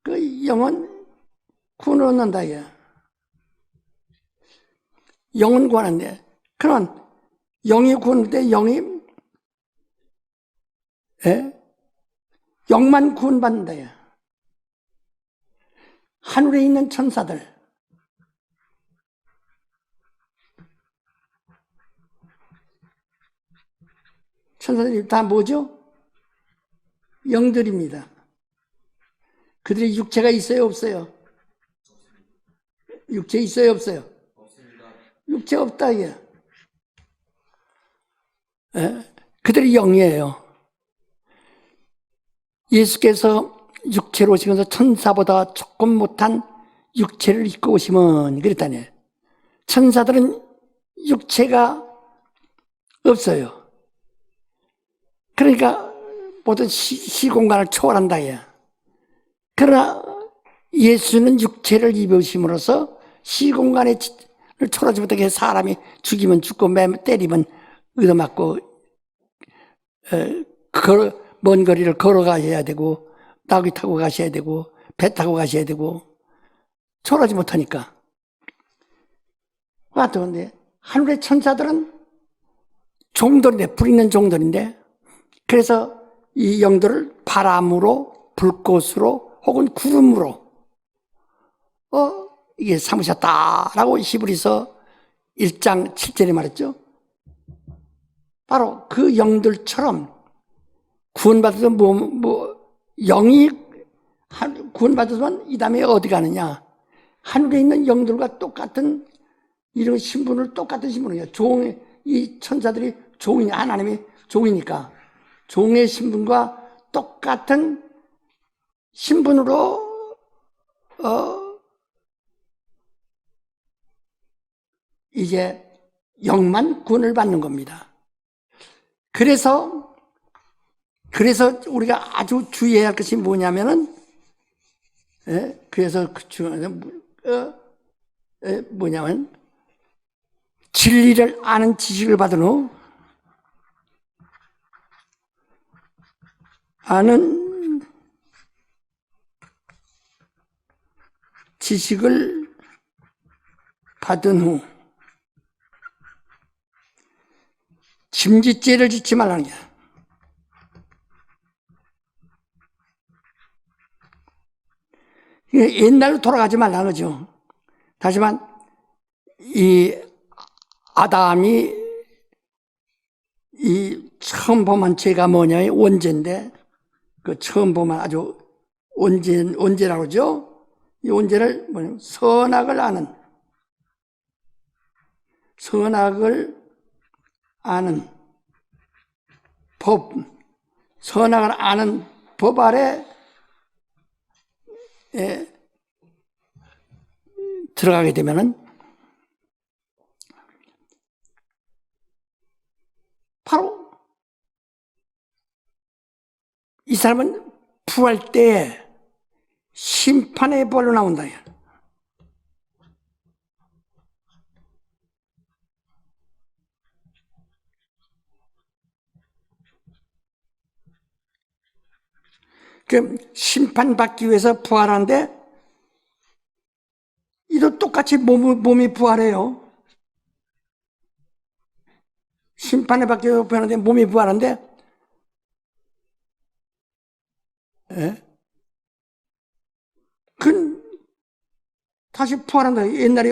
그 영은 구원을 얻는다. 영은 구하는데 그런 영이 구원인데 영만 구원받는다. 하늘에 있는 천사들이 다 뭐죠? 영들입니다. 그들이 육체가 있어요, 없어요? 육체 있어요, 없어요? 없습니다. 육체 없다, 이게. 그들이 영이에요. 예수께서 육체로 오시면서 천사보다 조금 못한 육체를 입고 오시면 그랬다니. 천사들은 육체가 없어요. 그러니까 모든 시공간을 초월한다. 그러나 예수는 육체를 입으심으로써 시공간을 초월하지 못하게 사람이 죽이면 죽고 때리면 얻어맞고 먼 거리를 걸어가셔야 되고 나귀 타고 가셔야 되고 배 타고 가셔야 되고 초월하지 못하니까. 그런데 하늘의 천사들은 종들인데 불 있는 종들인데 그래서 이 영들을 바람으로 불꽃으로 혹은 구름으로 이게 삼으셨다라고 히브리서 1장 7절에 말했죠. 바로 그 영들처럼 구원받아서 영이 구원받아서만 이 다음에 어디 가느냐? 하늘에 있는 영들과 똑같은 이런 신분을 똑같은 신분이에요. 이 천사들이 하나님이 종이니까 종의 신분과 똑같은 신분으로 이제 영만 구원을 받는 겁니다. 그래서 우리가 아주 주의해야 할 것이 뭐냐면은 그래서 뭐냐면 진리를 아는 지식을 받은 후 아는 지식을 받은 후 짐짓죄를 짓지 말라는 게 옛날로 돌아가지 말라는 거죠. 다시만 이 아담이 이 처음 범한 죄가 뭐냐? 원죄인데 그 처음 범한 아주 원죄라고 그러죠. 이 원죄를 뭐냐면 선악을 아는 법, 선악을 아는 법 아래 들어가게 되면은 바로 이 사람은 부활 때 심판의 벌로 나온다. 그 심판받기 위해서 부활하는데 이도 똑같이 몸이 부활해요. 심판을 받기 위해서 부활하는데 몸이 부활하는데 예? 그 다시 부활한다. 옛날에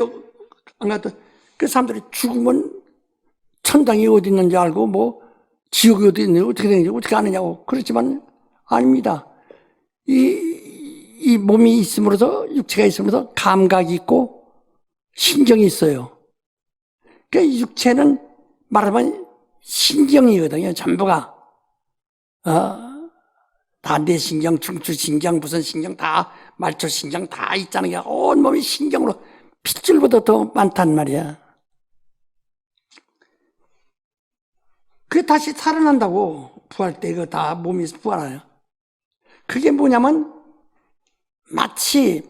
안 갔던 그 사람들이 죽으면 천당이 어디 있는지 알고 뭐 지옥이 어디 있는지 어떻게 되는지 어떻게 아느냐고. 그렇지만 아닙니다. 이 몸이 있음으로써, 육체가 있음으로써 감각이 있고 신경이 있어요. 그 육체는 말하면 신경이거든요. 전부가. 다 뇌신경, 중추신경, 무슨 신경, 다 말초신경 다 있잖아요. 온 몸이 신경으로 핏줄보다 더 많단 말이야. 그게 다시 살아난다고. 부활 때 그거 다 몸이 부활해요. 그게 뭐냐면 마치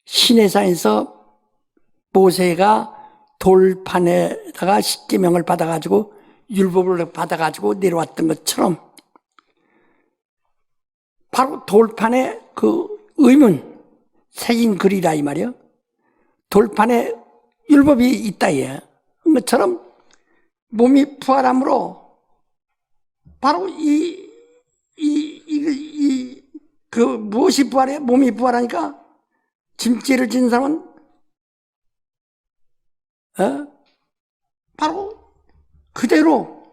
시내산에서 모세가 돌판에다가 십계명을 받아가지고 율법을 받아가지고 내려왔던 것처럼 바로 돌판에 그 의문 새긴 글이라 이 말이요. 돌판에 율법이 있다 예. 것처럼 몸이 부활함으로 바로 그 무엇이 부활해? 몸이 부활하니까 짐죄를 진 사람은 바로 그대로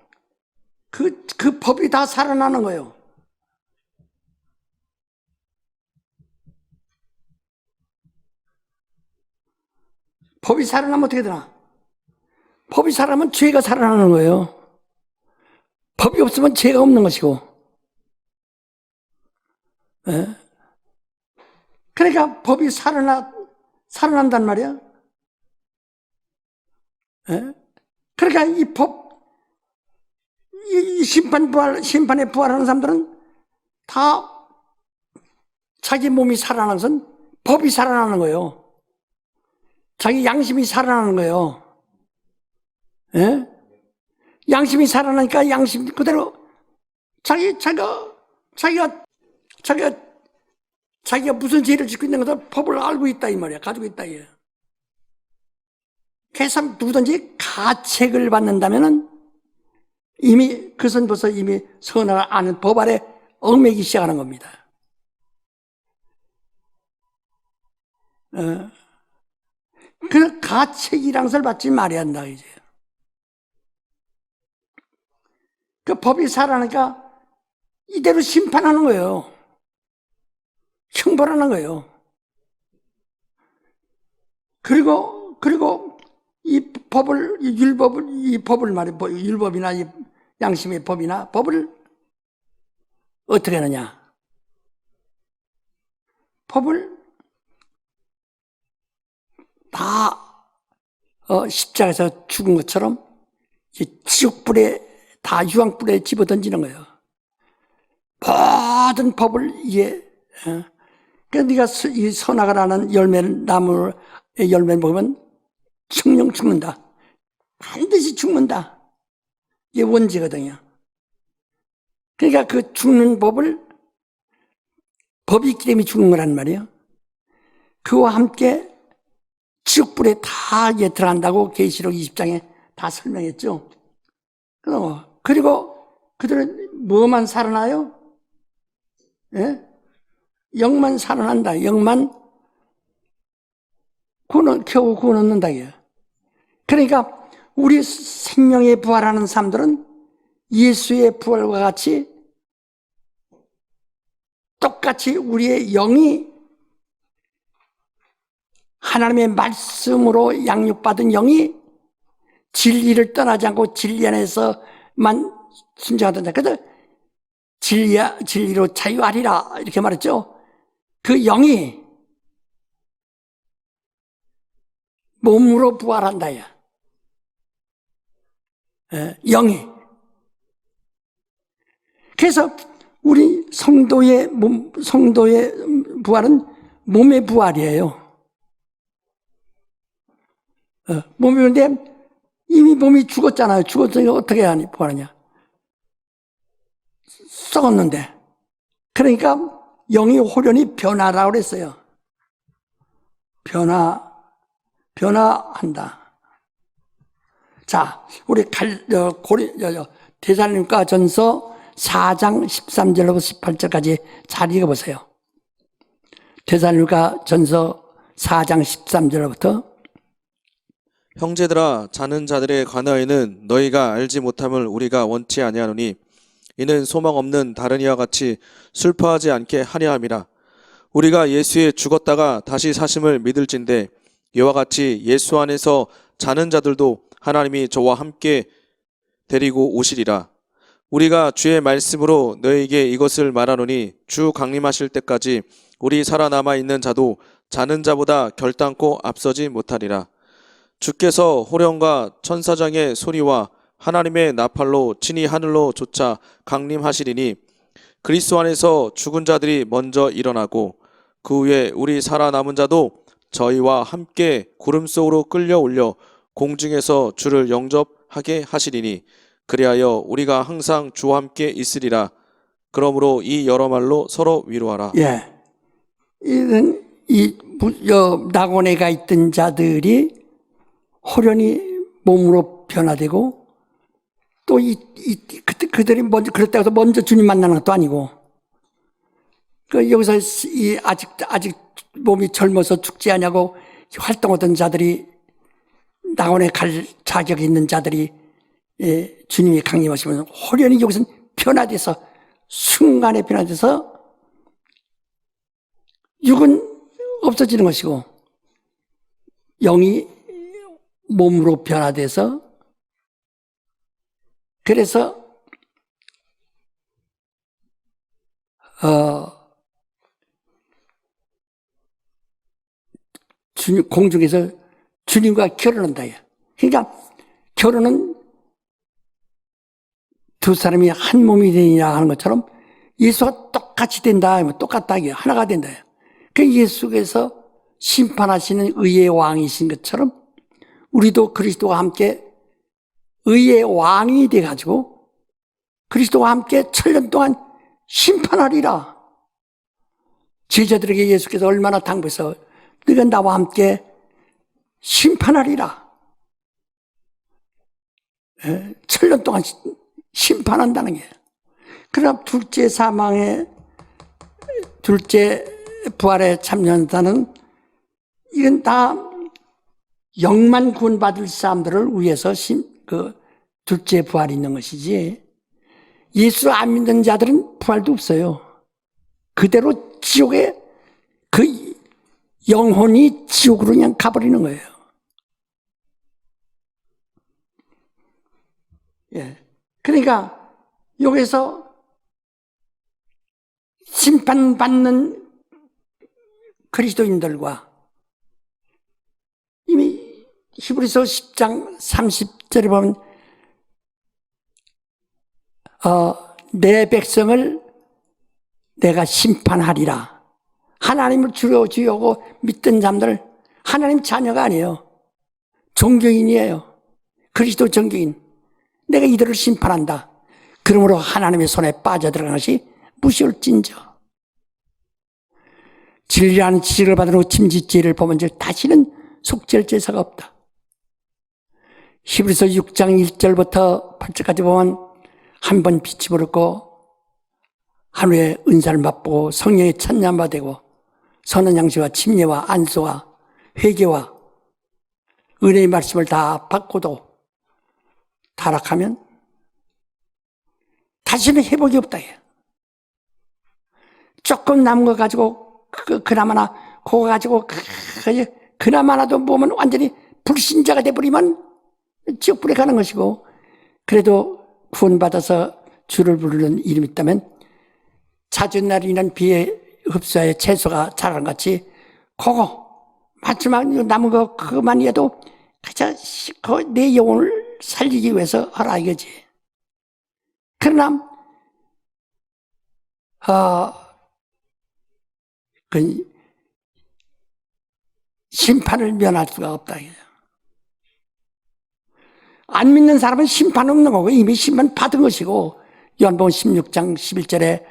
그 법이 다 살아나는 거예요. 법이 살아나면 어떻게 되나? 법이 살아나면 죄가 살아나는 거예요. 법이 없으면 죄가 없는 것이고. 그러니까 법이 살아난단 말이야. 그러니까 이 법, 이 심판에 부활하는 사람들은 다 자기 몸이 살아나는 것은 법이 살아나는 거예요. 자기 양심이 살아나는 거예요. 예? 양심이 살아나니까 양심 그대로 자기가 무슨 죄를 짓고 있는 것을 법을 알고 있다 이 말이야. 가지고 있다 이게. 그래서 누구든지 가책을 받는다면은 이미 그것은 벌써 이미 선을 아는 법 아래 얽매기 시작하는 겁니다. 그 가책이란 것을 받지 말아야 한다 이제. 그 법이 살아나니까 이대로 심판하는 거예요. 형벌하는 거예요. 그리고 이 법을 말해, 율법이나 이 양심의 법이나 법을 어떻게 하느냐? 법을 다 십자가에서 죽은 것처럼 지옥불에 다 유황불에 집어던지는 거예요. 모든 법을 이게 그러니까 네가 이 선악을 열매를 나무의 열매를 먹으면 청령 죽는다. 반드시 죽는다. 이게 원죄거든요. 그러니까 그 죽는 법이 있기 때문에 죽는 거란 말이에요. 그와 함께 지옥불에 다 들어간다고 계시록 20장에 다 설명했죠. 그리고 그들은 뭐만 살아나요? 예? 영만 살아난다. 영만 겨우 구원받는다. 그러니까 우리 생명에 부활하는 사람들은 예수의 부활과 같이 똑같이 우리의 영이 하나님의 말씀으로 양육받은 영이 진리를 떠나지 않고 진리 안에서만 순종하던 자. 그래서 진리로 자유하리라 이렇게 말했죠. 그 영이 몸으로 부활한다. 영이. 그래서 우리 성도의 부활은 몸의 부활이에요. 몸이었는데 이미 몸이 죽었잖아요. 죽었으니 어떻게 하니 부활하냐? 썩었는데. 그러니까 영이 호련히 변화라고 그랬어요. 변화한다. 자, 우리 데살로니가 전서 4장 13절로부터 18절까지 잘 읽어보세요. 데살로니가 전서 4장 13절로부터 형제들아, 자는 자들에 관하여는 너희가 알지 못함을 우리가 원치 아니하노니 이는 소망 없는 다른 이와 같이 슬퍼하지 않게 하려 함이라. 우리가 예수에 죽었다가 다시 사심을 믿을진대 이와 같이 예수 안에서 자는 자들도 하나님이 저와 함께 데리고 오시리라. 우리가 주의 말씀으로 너희에게 이것을 말하노니 주 강림하실 때까지 우리 살아남아 있는 자도 자는 자보다 결단코 앞서지 못하리라. 주께서 호령과 천사장의 소리와 하나님의 나팔로 친히 하늘로 솟아 강림하시리니 그리스도 안에서 죽은 자들이 먼저 일어나고 그 후에 우리 살아남은 자도 저희와 함께 구름 속으로 끌려 올려 공중에서 주를 영접하게 하시리니 그리하여 우리가 항상 주와 함께 있으리라. 그러므로 이 여러 말로 서로 위로하라. 예, 낙원에 있던 자들이 호련히 몸으로 변화되고 또 그들이 먼저 그렇다고 해서 먼저 주님 만나는 것도 아니고 여기서 아직 몸이 젊어서 죽지 않냐고 활동하던 자들이 낙원에 갈 자격이 있는 자들이 주님이 강림하시면 호련히 여기서 변화돼서 순간에 변화돼서 육은 없어지는 것이고 영이 몸으로 변화돼서 그래서 공중에서 주님과 결혼한다. 그러니까 결혼은 두 사람이 한 몸이 되느냐 하는 것처럼 예수가 똑같이 된다. 똑같다. 하나가 된다. 그 예수께서 심판하시는 의의 왕이신 것처럼 우리도 그리스도와 함께 의의 왕이 돼가지고 그리스도와 함께 7년 동안 심판하리라. 제자들에게 예수께서 얼마나 당부해서 너희가 나와 함께 심판하리라. 7년 동안 심판한다는 게. 그러나 둘째 사망의 둘째 부활에 참여한다는 이건 다 영만 구원받을 사람들을 위해서 둘째 부활이 있는 것이지 예수 안 믿는 자들은 부활도 없어요. 그대로 지옥에 그 영혼이 지옥으로 그냥 가버리는 거예요. 예. 그러니까 여기서 심판받는 그리스도인들과 이미 히브리서 10장 30절에 보면 내 백성을 내가 심판하리라. 하나님을 주여주여고 믿던 자들 하나님 자녀가 아니에요. 종교인이에요. 그리스도 종교인. 내가 이들을 심판한다. 그러므로 하나님의 손에 빠져들어간 것이 무시올진저. 진리라는 지식을 받은 후 침짓죄를 범한 즉 다시는 속죄할 제사가 없다. 히브리서 6장 1절부터 8절까지 보면 한 번 빛이 부르고 하루에 은사를 맛보고 성령의 찬양바 되고 선한 양식과 침례와 안수와 회개와 은혜의 말씀을 다 받고도 타락하면 다시는 회복이 없다. 조금 남은 거 가지고 그나마나 그거 가지고 그나마나도 보면 완전히 불신자가 돼버리면 지옥불에 가는 것이고 그래도 구원받아서 주를 부르는 이름이 있다면 잦은 날이 난 비에 흡수하여 채소가 자란 같이 그거 마지막 남은 거 그것만이라도 가장 내 영혼을 살리기 위해서 하라 이거지. 그러나 그 심판을 면할 수가 없다. 안 믿는 사람은 심판 없는 거고 이미 심판 받은 것이고 요한복음 16장 11절에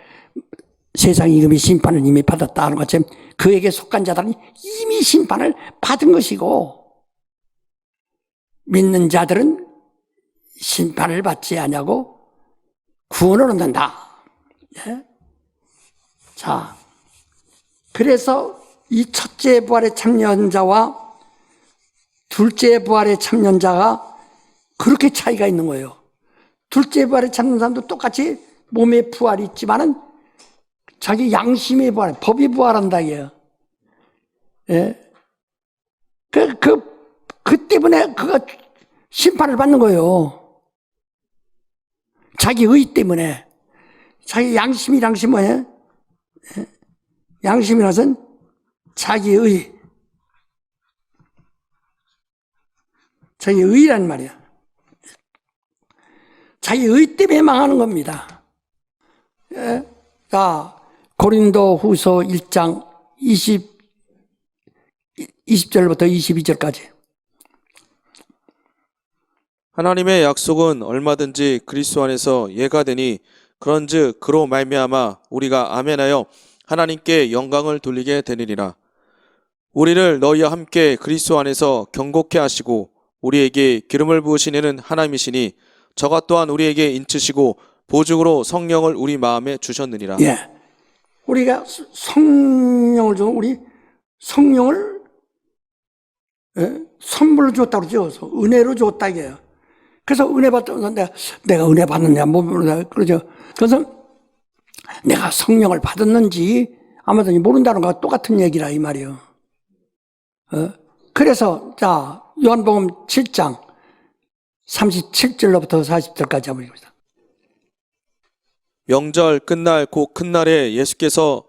세상이 이미 심판을 이미 받았다 하는 것처럼 그에게 속한 자들은 이미 심판을 받은 것이고 믿는 자들은 심판을 받지 아니하고 구원을 얻는다. 예? 자, 그래서 이 첫째 부활의 참여자와 둘째 부활의 참여자가 그렇게 차이가 있는 거예요. 둘째 부활의 참여자도 똑같이 몸의 부활이 있지만은 자기 양심의 부활, 법이 부활한다 이게요. 예. 그 때문에 그가 심판을 받는 거예요. 자기 의 때문에. 자기 양심이란 것이 뭐예요? 양심이란 것은 자기의, 자기의란 말이야. 자기의 때문에 망하는 겁니다. 예? 자, 고린도 후서 1장 20절부터 22절까지. 하나님의 약속은 얼마든지 그리스도 안에서 예가 되니 그런즉 그로 말미암아 우리가 아멘하여 하나님께 영광을 돌리게 되느니라. 우리를 너희와 함께 그리스도 안에서 경고케 하시고 우리에게 기름을 부으시는 하나님이시니 저가 또한 우리에게 인치시고 보증으로 성령을 우리 마음에 주셨느니라. 예. 우리가 성령을 주고 우리 성령을 선물로 줬다고 그러죠. 은혜로 줬다 이게요. 그래서 은혜 받으면서 내가 은혜 받느냐 뭐 그러죠. 그래서 내가 성령을 받았는지 아마도 모른다는 거와 똑같은 얘기라 이 말이에요. 그래서 자 요한복음 7장 37절로부터 40절까지 한번 읽읍니다. 명절 끝날 곧 큰 날에 예수께서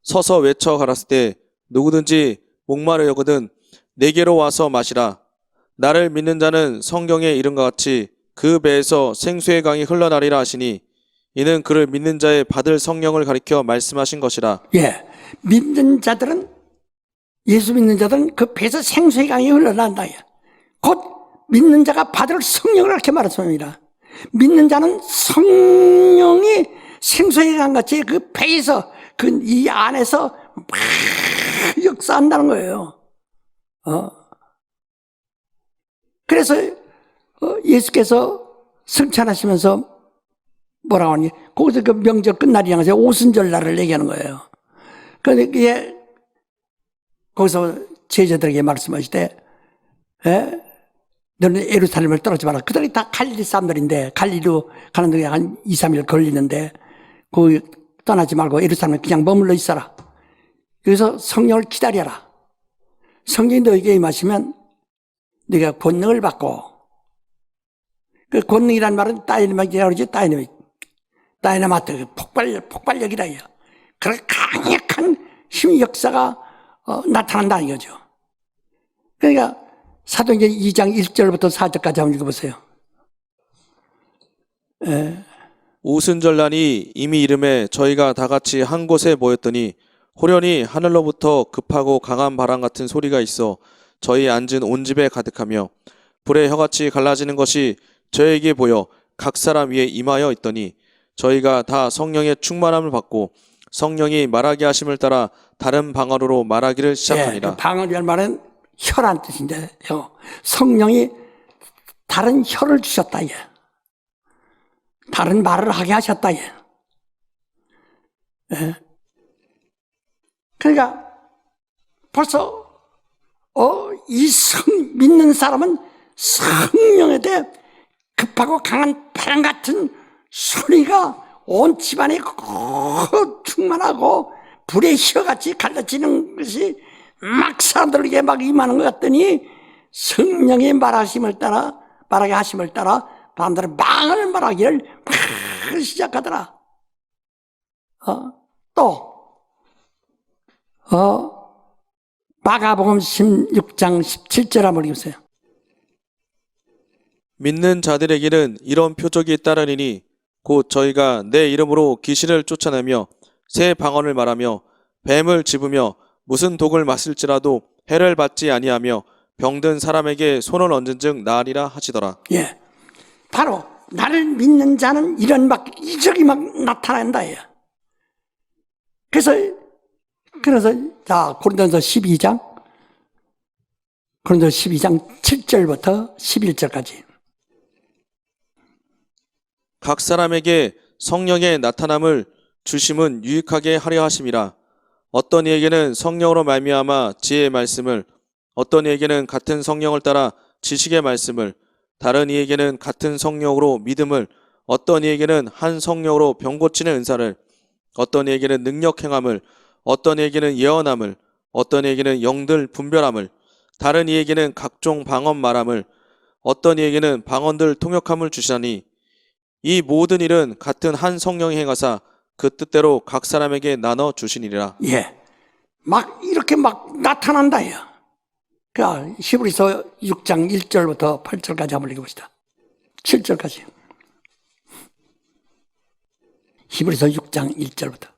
서서 외쳐 가라사대 때 누구든지 목마르거든 내게로 와서 마시라. 나를 믿는 자는 성경에 이른과 같이 그 배에서 생수의 강이 흘러나리라 하시니 이는 그를 믿는 자의 받을 성령을 가리켜 말씀하신 것이라. 예, 믿는 자들은 예수 믿는 자들은 그 배에서 생수의 강이 흘러난다. 곧 믿는 자가 받을 성령을 이렇게 말했습니다. 믿는 자는 성령이 생수의 강같이 그 배에서 그 이 안에서 막 역사한다는 거예요. 그래서 예수께서 승천하시면서 뭐라고 하니? 거기서 그 명절 끝날이 향해서 오순절 날을 얘기하는 거예요. 그런데 그게 거기서 제자들에게 말씀하시되, 너는 예루살렘을 떠나지 마라. 그들이 다 갈릴리 사람들인데 갈릴리로 가는 데에 한 2, 3일 걸리는데 거기 떠나지 말고 예루살렘에 그냥 머물러 있어라. 여기서 성령을 기다려라. 성령이 너에게 임하시면 네가 권능을 받고, 그 권능이란 말은 다이너마이트라고 그러지. 다이너마트 폭발력이라 해요. 그런 강력한 힘 역사가 나타난다 이거죠. 그러니까 사도행전 2장 1절부터 4절까지 한번 읽어보세요. 오순절날이 이미 이름에 저희가 다 같이 한 곳에 모였더니 호련히 하늘로부터 급하고 강한 바람 같은 소리가 있어 저희 앉은 온 집에 가득하며 불의 혀같이 갈라지는 것이 저에게 보여 각 사람 위에 임하여 있더니 저희가 다 성령의 충만함을 받고 성령이 말하게 하심을 따라 다른 방언으로 말하기를 시작하니라. 방언이란 말은 혀란 뜻인데 성령이 다른 혀를 주셨다. 다른 말을 하게 하셨다. 그러니까 벌써 믿는 사람은 성령에 대해 급하고 강한 바람 같은 소리가 온 집안에 충만하고 불의 혀같이 갈라지는 것이 막 사람들에게 막 임하는 것 같더니 성령의 말하게 하심을 따라 사람들은 망을 말하기를 막 시작하더라. 마가복음 16장 17절 한번 읽으세요. 믿는 자들에게는 이런 표적이 따르리니 곧 저희가 내 이름으로 귀신을 쫓아내며 새 방언을 말하며 뱀을 집으며 무슨 독을 마실지라도 해를 받지 아니하며 병든 사람에게 손을 얹은 즉 나으리라 하시더라. 예, 바로 나를 믿는 자는 이런 막 이적이 막 나타난다. 그래서 자 고린도서 12장 7절부터 11절까지. 각 사람에게 성령의 나타남을 주심은 유익하게 하려 하심이라. 어떤 이에게는 성령으로 말미암아 지혜의 말씀을, 어떤 이에게는 같은 성령을 따라 지식의 말씀을, 다른 이에게는 같은 성령으로 믿음을, 어떤 이에게는 한 성령으로 병 고치는 은사를, 어떤 이에게는 능력 행함을, 어떤 이에게는 예언함을, 어떤 이에게는 영들 분별함을, 다른 이에게는 각종 방언 말함을, 어떤 이에게는 방언들 통역함을 주시나니, 이 모든 일은 같은 한 성령이 행하사 그 뜻대로 각 사람에게 나눠 주시니라. 예. 막 이렇게 막 나타난다. 요. 그러니까 히브리서 6장 1절부터 8절까지 한번 읽어봅시다. 7절까지. 히브리서 6장 1절부터.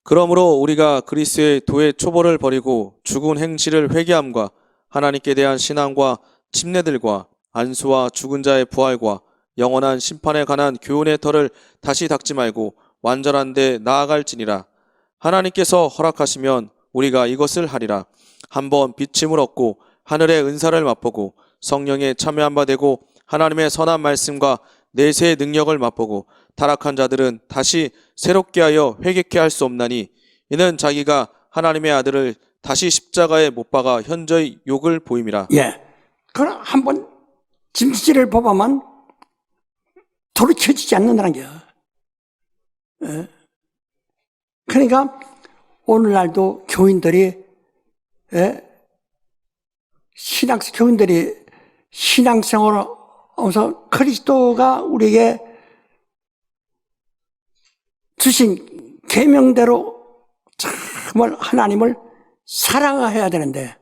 그러므로 우리가 그리스의 도의 초보를 버리고 죽은 행실을 회개함과 하나님께 대한 신앙과 침례들과 안수와 죽은 자의 부활과 영원한 심판에 관한 교훈의 털을 다시 닦지 말고 완전한 데 나아갈지니라. 하나님께서 허락하시면 우리가 이것을 하리라. 한번 비침을 얻고 하늘의 은사를 맛보고 성령에 참여한 바 되고 하나님의 선한 말씀과 내세의 능력을 맛보고 타락한 자들은 다시 새롭게 하여 회개케 할 수 없나니, 이는 자기가 하나님의 아들을 다시 십자가에 못 박아 현저히 욕을 보임이라. 예. 그럼 한번 짐짓질을 뽑아만 돌이켜지지 않는다는 게. 예. 그러니까 오늘날도 교인들이, 예? 교인들이 신앙생활을 하면서 그리스도가 우리에게 주신 계명대로 정말 하나님을 사랑해야 되는데,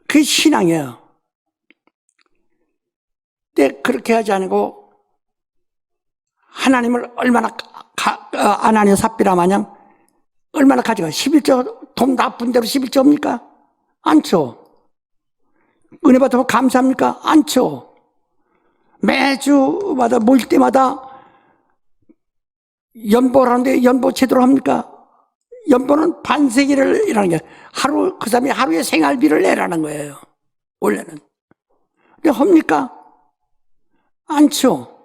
그게 신앙이에요. 근데 그렇게 하지 않고 하나님을 얼마나 아나니아 삽비라 마냥 얼마나 가져가. 11조, 돈 나쁜 대로 11조입니까? 않죠. 은혜 받으면 감사합니까? 않죠. 매주마다 모일 때마다 연보를 하는데 연보 제대로 합니까? 연보는 반세기를 일하는 게 하루, 그 사람이 하루의 생활비를 내라는 거예요. 원래는. 근데 합니까? 않죠.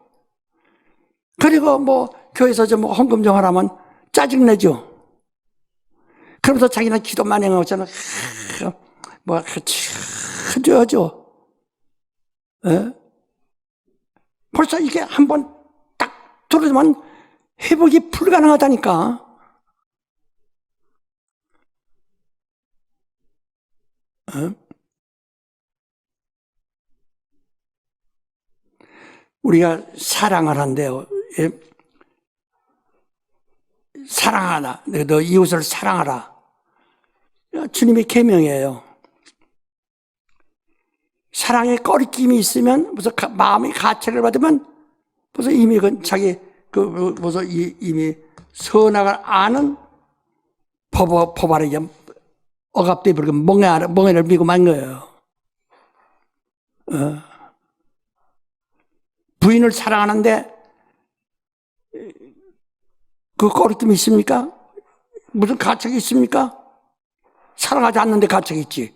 그리고 뭐 교회에서 좀 헌금 좀 하라면 짜증내죠. 그러면서 자기는 기도만 해놓잖아. 뭐 하죠. 벌써 이게 한번 딱 들어오면 회복이 불가능하다니까. 우리가 사랑을 한대요. 예? 사랑하라. 너 이웃을 사랑하라. 주님의 계명이에요. 사랑에 꺼리낌이 있으면 무슨 마음이 가책을 받으면 벌써 이미 벌써 이미 선악을 아는 법 아래 억압돼 버리고 멍에를 미고 만 거예요. 부인을 사랑하는데 그 꺼리낌이 있습니까? 무슨 가책이 있습니까? 사랑하지 않는데 가책이 있지.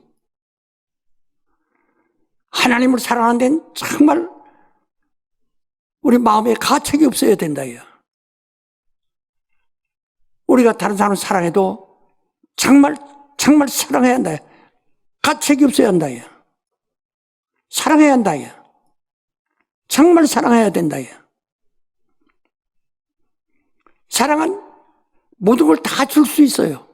하나님을 사랑하는 데는 정말 우리 마음에 가책이 없어야 된다. 우리가 다른 사람을 사랑해도 정말 사랑해야 한다. 가책이 없어야 한다. 사랑해야 한다. 정말 사랑해야 된다. 사랑은 모든 걸 다 줄 수 있어요.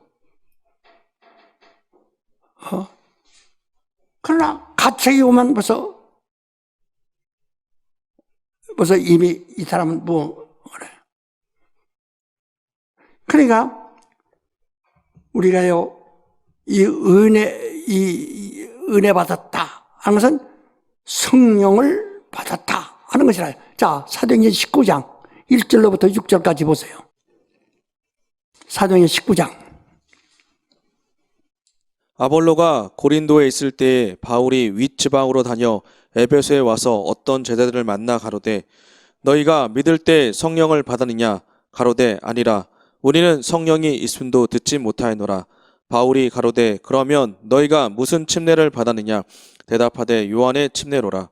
그러나 가책이 오면 벌써 이미 이 사람은 뭐 그래. 그러니까 우리가요 이 은혜 받았다 하는 것은 성령을 받았다 하는 것이라. 자, 사도행전 19장 1절로부터 6절까지 보세요. 사도행전 19장. 아볼로가 고린도에 있을 때에 바울이 윗지방으로 다녀 에베소에 와서 어떤 제자들을 만나 가로되, 너희가 믿을 때 성령을 받았느냐? 가로되 아니라 우리는 성령이 있음도 듣지 못하였노라. 바울이 가로되, 그러면 너희가 무슨 침례를 받았느냐? 대답하되 요한의 침례로라.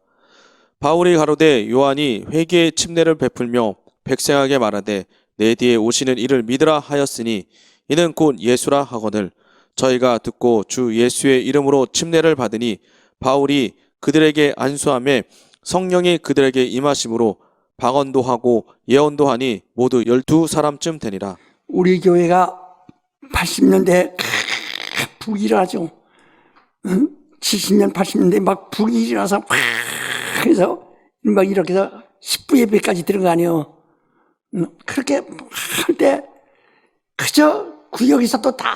바울이 가로되 요한이 회개의 침례를 베풀며 백성에게 말하되 내 뒤에 오시는 이를 믿으라 하였으니 이는 곧 예수라 하거늘 저희가 듣고 주 예수의 이름으로 침례를 받으니 바울이 그들에게 안수하며 성령이 그들에게 임하심으로 방언도 하고 예언도 하니 모두 12사람쯤 되니라. 우리 교회가 80년대 북이 일어나죠. 70년, 80년대 막 북이 일어나서 그래서 막 이렇게 해서 10부 예배까지 들어가니요. 그렇게 할 때 그저 구역에서도 다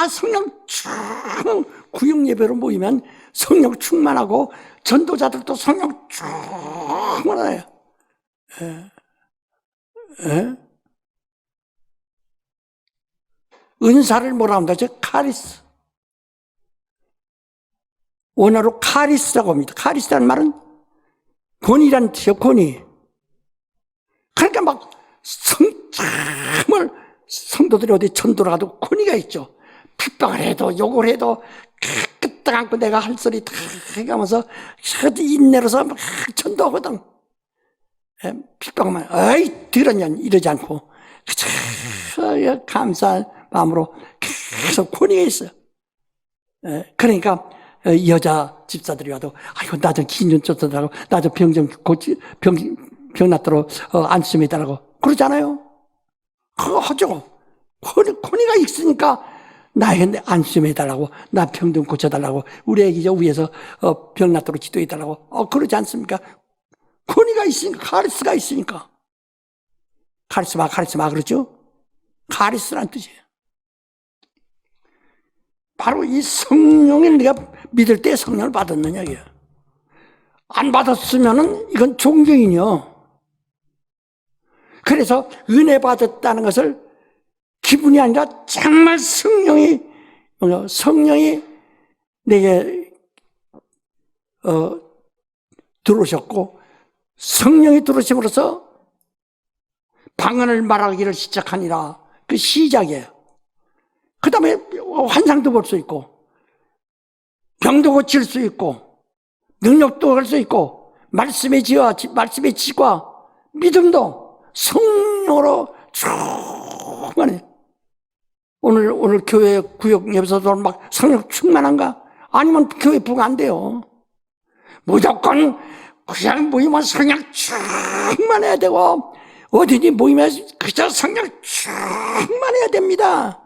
성령 구역 예배로 모이면 성령 충만하고 전도자들도 성령 충만해요. 은사를 뭐라 합니다? 저 카리스. 원어로 카리스라고 합니다. 카리스라는 말은 권위란 뜻이요, 권위. 그러니까 막 정말 성도들이 어디 전도를 가도 권위가 있죠. 핍박을 해도 욕을 해도 끄떡 안고 내가 할 소리 다 해가면서 인내로서 막 전도하거든. 핍박만 어이 들었냐 이러지 않고 그저 감사한 마음으로 계속 권위가 있어요. 그러니까 여자 집사들이 와도 아이고 나 좀 긴 눈 쫓아달라고 나 좀 병 좀 고치 병 낫도록 안수좀 해달라고 그러잖아요. 그거 하죠. 권위가 있으니까 나에게 안수 좀 해달라고 나 병 좀 고쳐달라고 우리 애기 저 위에서 병 낫도록 기도해달라고 그러지 않습니까? 권위가 있으니까 카리스가 있으니까 카리스마 그러죠. 카리스란 뜻이에요. 바로 이 성령을 네가 믿을 때 성령을 받았느냐 이게요. 안 받았으면은 이건 종교인이요. 그래서 은혜 받았다는 것을 기분이 아니라 정말 성령이 내게 들어오셨고 성령이 들어오심으로써 방언을 말하기를 시작하니라. 그 시작이에요. 그 다음에 환상도 볼 수 있고 병도 고칠 수 있고 능력도 할 수 있고 말씀의 지와 말씀의 지과 믿음도 성령으로 충만해. 오늘 교회 구역 예배소도 막 성령 충만한가? 아니면 교회 부가 안 돼요. 무조건 그냥 모이면 성령 충만해야 되고 어디니 모이면 그저 성령 충만해야 됩니다.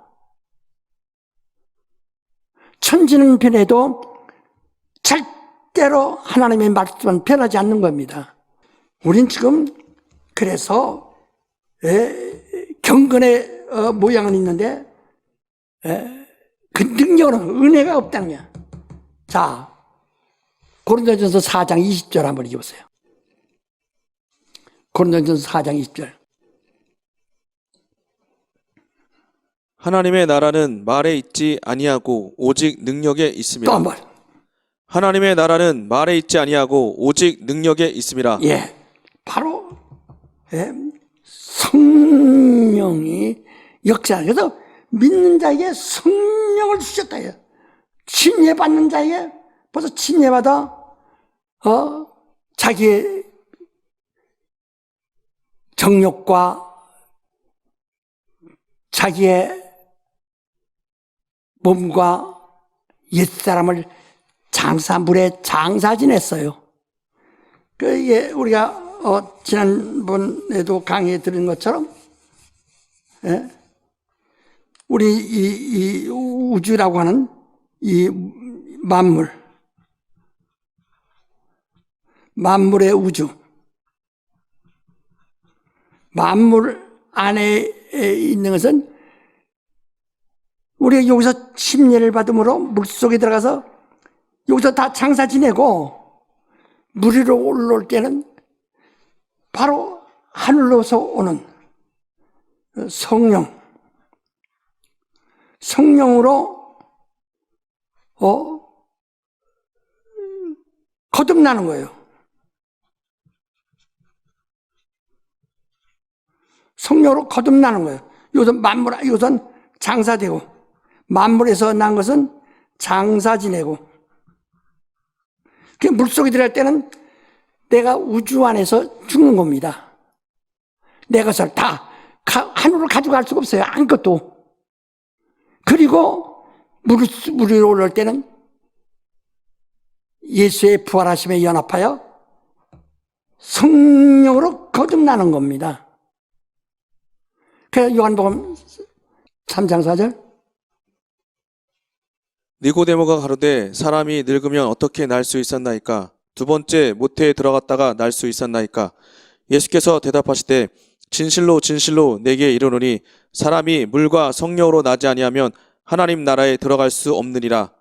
천지는 변해도 절대로 하나님의 말씀은 변하지 않는 겁니다. 우린 지금 그래서 경건의 모양은 있는데 그 능력은 은혜가 없다는 거야. 자, 고린도전서 4장 20절 한번 읽어보세요. 고린도전서 4장 20절. 하나님의 나라는 말에 있지 아니하고 오직 능력에 있습니다. 또 한 번. 하나님의 나라는 말에 있지 아니하고 오직 능력에 있습니다. 예, 바로 성령이 역사하는. 그래서 믿는 자에게 성령을 주셨다. 침례받는 자에게 벌써 침례받아 자기의 정욕과 자기의 몸과 옛사람을 물에 장사 지냈어요. 우리가 지난번에도 강의에 들은 것처럼 우리 이 우주라고 하는 이 만물의 우주, 만물 안에 있는 것은 우리가 여기서 침례를 받음으로 물속에 들어가서 여기서 다 장사 지내고 물 위로 올라올 때는 바로 하늘로서 오는 성령으로 거듭나는 거예요. 성령으로 거듭나는 거예요. 요선 장사되고 만물에서 난 것은 장사 지내고 그 물속에 들어갈 때는 내가 우주 안에서 죽는 겁니다. 내 것을 다 하늘로 가져갈 수가 없어요. 아무것도. 그리고 물 위로 올라올 때는 예수의 부활하심에 연합하여 성령으로 거듭나는 겁니다. 그래서 요한복음 3장 4절 니고데모가 가로되 사람이 늙으면 어떻게 날 수 있었나이까? 두 번째 모태에 들어갔다가 날 수 있었나이까? 예수께서 대답하시되 진실로 진실로 내게 이르노니 사람이 물과 성령으로 나지 아니하면 하나님 나라에 들어갈 수 없느니라.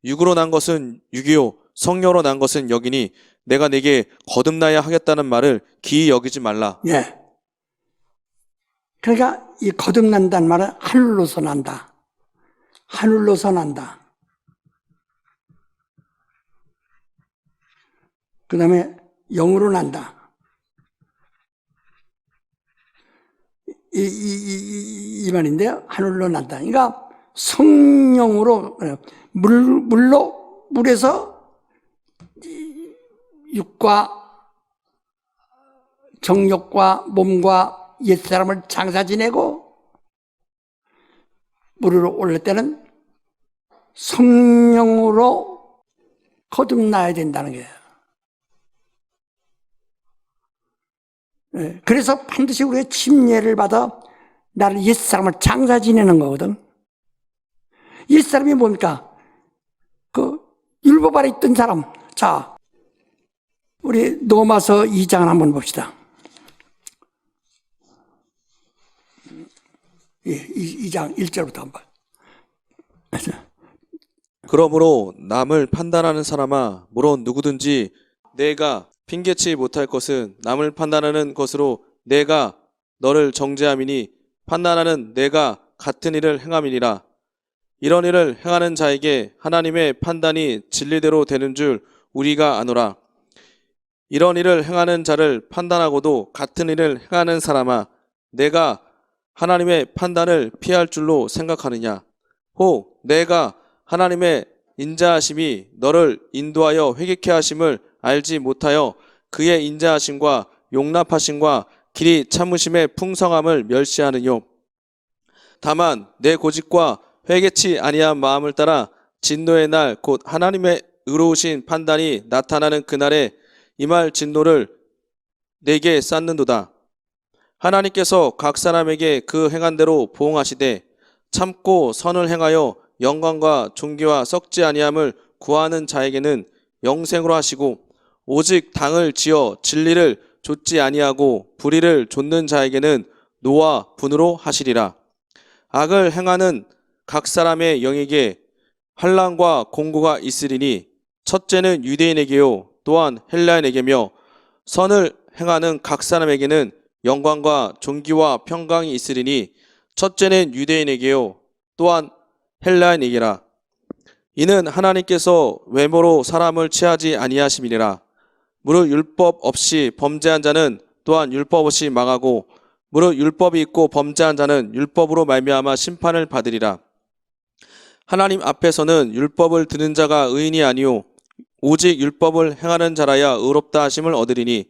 육으로 난 것은 육이요 성령으로 난 것은 영이니 내가 내게 거듭나야 하겠다는 말을 기이 여기지 말라. 예. 그러니까 이 거듭난다는 말은 하늘로서 난다. 하늘로서 난다. 그 다음에 영으로 난다. 이 말인데요. 하늘로 난다. 그러니까 성령으로, 물에서 육과 정욕과 몸과 옛사람을 장사 지내고 물 위로 올릴 때는 성령으로 거듭나야 된다는 거예요. 그래서 반드시 우리가 침례를 받아 나를 옛사람을 장사 지내는 거거든. 옛사람이 뭡니까? 그 율법 아래 있던 사람. 자, 우리 로마서 2장을 한번 봅시다. 2장 1절부터 한번. 그러므로 남을 판단하는 사람아 물론 누구든지 내가 핑계치 못할 것은 남을 판단하는 것으로 내가 너를 정죄함이니 판단하는 내가 같은 일을 행함이니라. 이런 일을 행하는 자에게 하나님의 판단이 진리대로 되는 줄 우리가 아노라. 이런 일을 행하는 자를 판단하고도 같은 일을 행하는 사람아 내가 하나님의 판단을 피할 줄로 생각하느냐. 혹 내가 하나님의 인자하심이 너를 인도하여 회개케 하심을 알지 못하여 그의 인자하심과 용납하심과 길이 참으심의 풍성함을 멸시하느뇨. 다만 내 고집과 회개치 아니한 마음을 따라 진노의 날 곧 하나님의 의로우신 판단이 나타나는 그날에 임할 진노를 내게 쌓는도다. 하나님께서 각 사람에게 그 행한 대로 보응하시되 참고 선을 행하여 영광과 존귀와 썩지 아니함을 구하는 자에게는 영생으로 하시고 오직 당을 지어 진리를 좇지 아니하고 불의를 좇는 자에게는 노와 분으로 하시리라. 악을 행하는 각 사람의 영에게 환난과 공고가 있으리니 첫째는 유대인에게요 또한 헬라인에게며 선을 행하는 각 사람에게는 영광과 존귀와 평강이 있으리니 첫째는 유대인에게요 또한 헬라인에게라. 이는 하나님께서 외모로 사람을 취하지 아니하심이니라. 무릇 율법 없이 범죄한 자는 또한 율법 없이 망하고 무릇 율법이 있고 범죄한 자는 율법으로 말미암아 심판을 받으리라. 하나님 앞에서는 율법을 듣는 자가 의인이 아니오 오직 율법을 행하는 자라야 의롭다 하심을 얻으리니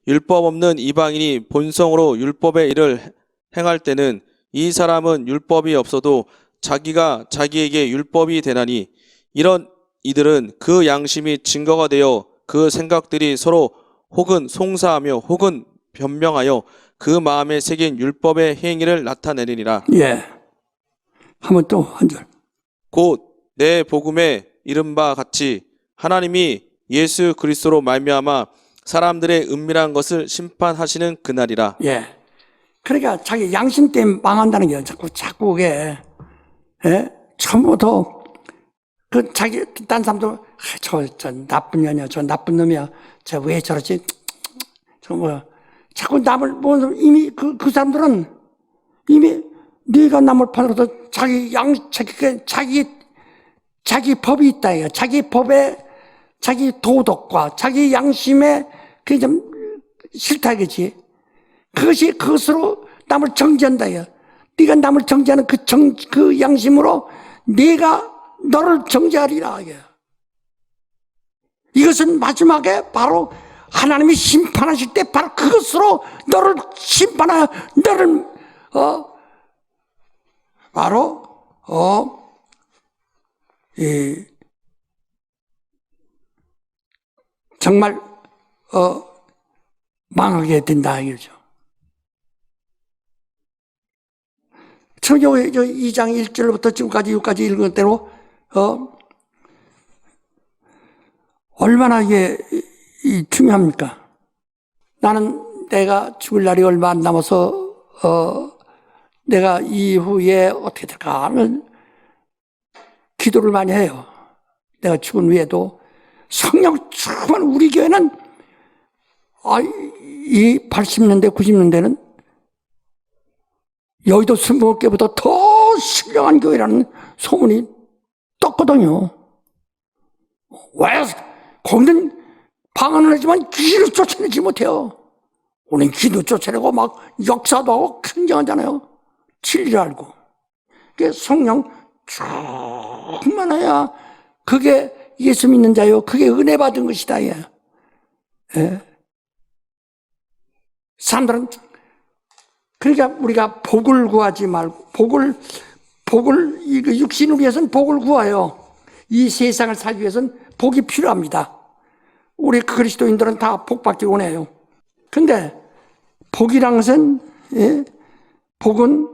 율법 없는 이방인이 본성으로 율법의 일을 행할 때는 이 사람은 율법이 없어도 자기가 자기에게 율법이 되나니 이런 이들은 그 양심이 증거가 되어 그 생각들이 서로 혹은 송사하며 혹은 변명하여 그 마음에 새긴 율법의 행위를 나타내리니라. 예. 한번 또 한 절. 곧 내 복음에 이른 바 같이 하나님이 예수 그리스도로 말미암아 사람들의 은밀한 것을 심판하시는 그날이라. 예. 그러니까 자기 양심 때문에 망한다는 게 자꾸 그게, 예? 처음부터 그 자기, 딴 사람도, 저 나쁜 년이야, 저 나쁜 놈이야, 저 왜 저러지? 자꾸 남을 보면서 이미 그 사람들은 이미 네가 남을 팔아서 자기 법이 있다, 이거. 자기 법에, 자기 도덕과 자기 양심에 그게 좀 싫다겠지. 그것으로 남을 정죄한다, 이거. 네가 남을 정죄하는 그 양심으로 네가 너를 정죄하리라, 이게. 이것은 마지막에 바로 하나님이 심판하실 때 바로 그것으로 너를 심판하여 너를 바로 정말 망하게 된다 이거죠. 청교회 2장 1절부터 지금까지 6까지 읽은 대로 얼마나 이게 중요합니까? 나는 내가 죽을 날이 얼마 안 남아서 내가 이후에 어떻게 될까 하는 기도를 많이 해요. 내가 죽은 후에도 성령 충만 우리 교회는 이 80년대 90년대는 여의도 순복음교회보다 더 신령한 교회라는 소문이 떴거든요. 왜? 거기는 방언을 하지만 귀를 쫓아내지 못해요. 우리는 귀도 쫓아내고 막 역사도 하고 굉장하잖아요. 진리를 알고. 그게 성령 충만해야 그게 예수 믿는 자요. 그게 은혜 받은 것이다. 예. 사람들은 그러니까 우리가 복을 구하지 말고 복을 이 육신을 위해서는 복을 구해요. 이 세상을 살기 위해서는 복이 필요합니다. 우리 그리스도인들은 다 복받기 원해요. 근데 복이란 것은 복은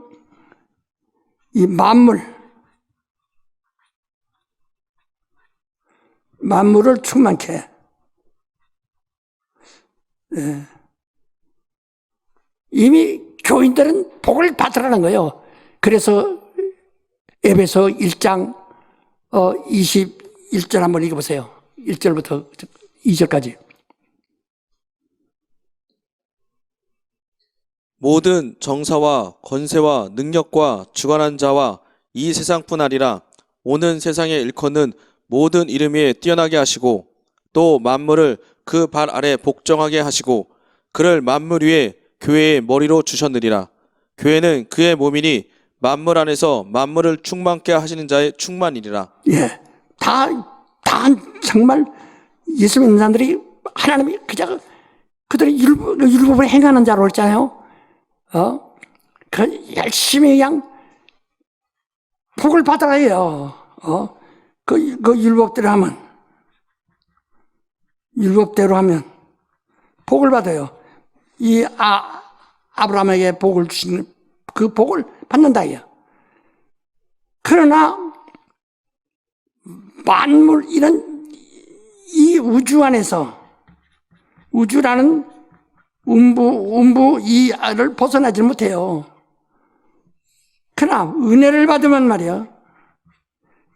이 만물을 충만케 해. 이미 교인들은 복을 받으라는 거예요. 그래서 에베소 1장 21절 한번 읽어보세요. 1절부터 2절까지. 모든 정사와 권세와 능력과 주관한 자와 이 세상뿐 아니라 오는 세상에 일컫는 모든 이름 위에 뛰어나게 하시고 또 만물을 그 발 아래 복종하게 하시고 그를 만물 위에 교회의 머리로 주셨느니라. 교회는 그의 몸이니 만물 안에서 만물을 충만케 하시는 자의 충만이니라. 예, 다 정말 예수 믿는 사람들이 하나님이 그들이 율법을 행하는 자로 했잖아요. 그 열심히 그냥 복을 받아야 해요. 그 율법대로 하면 복을 받아요. 이 아브라함에게 복을 주시는 그 복을 받는다. 그러나 만물 이런 이 우주 안에서 우주라는 음부 이 알을 벗어나지 못해요. 그러나 은혜를 받으면 말이야.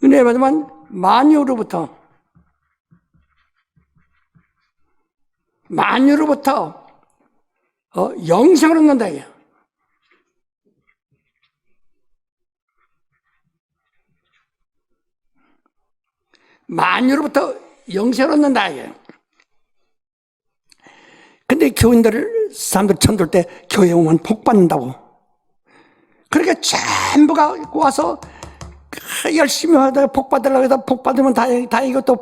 은혜를 받으면 만유로부터 영생을 얻는다. 만유로부터 영생을 얻는다. 근데 사람들 천들 때 교회 오면 복 받는다고. 그러니까 전부가 와서 열심히 하다가 복 받으려고 해서 복 받으면 다행이고 또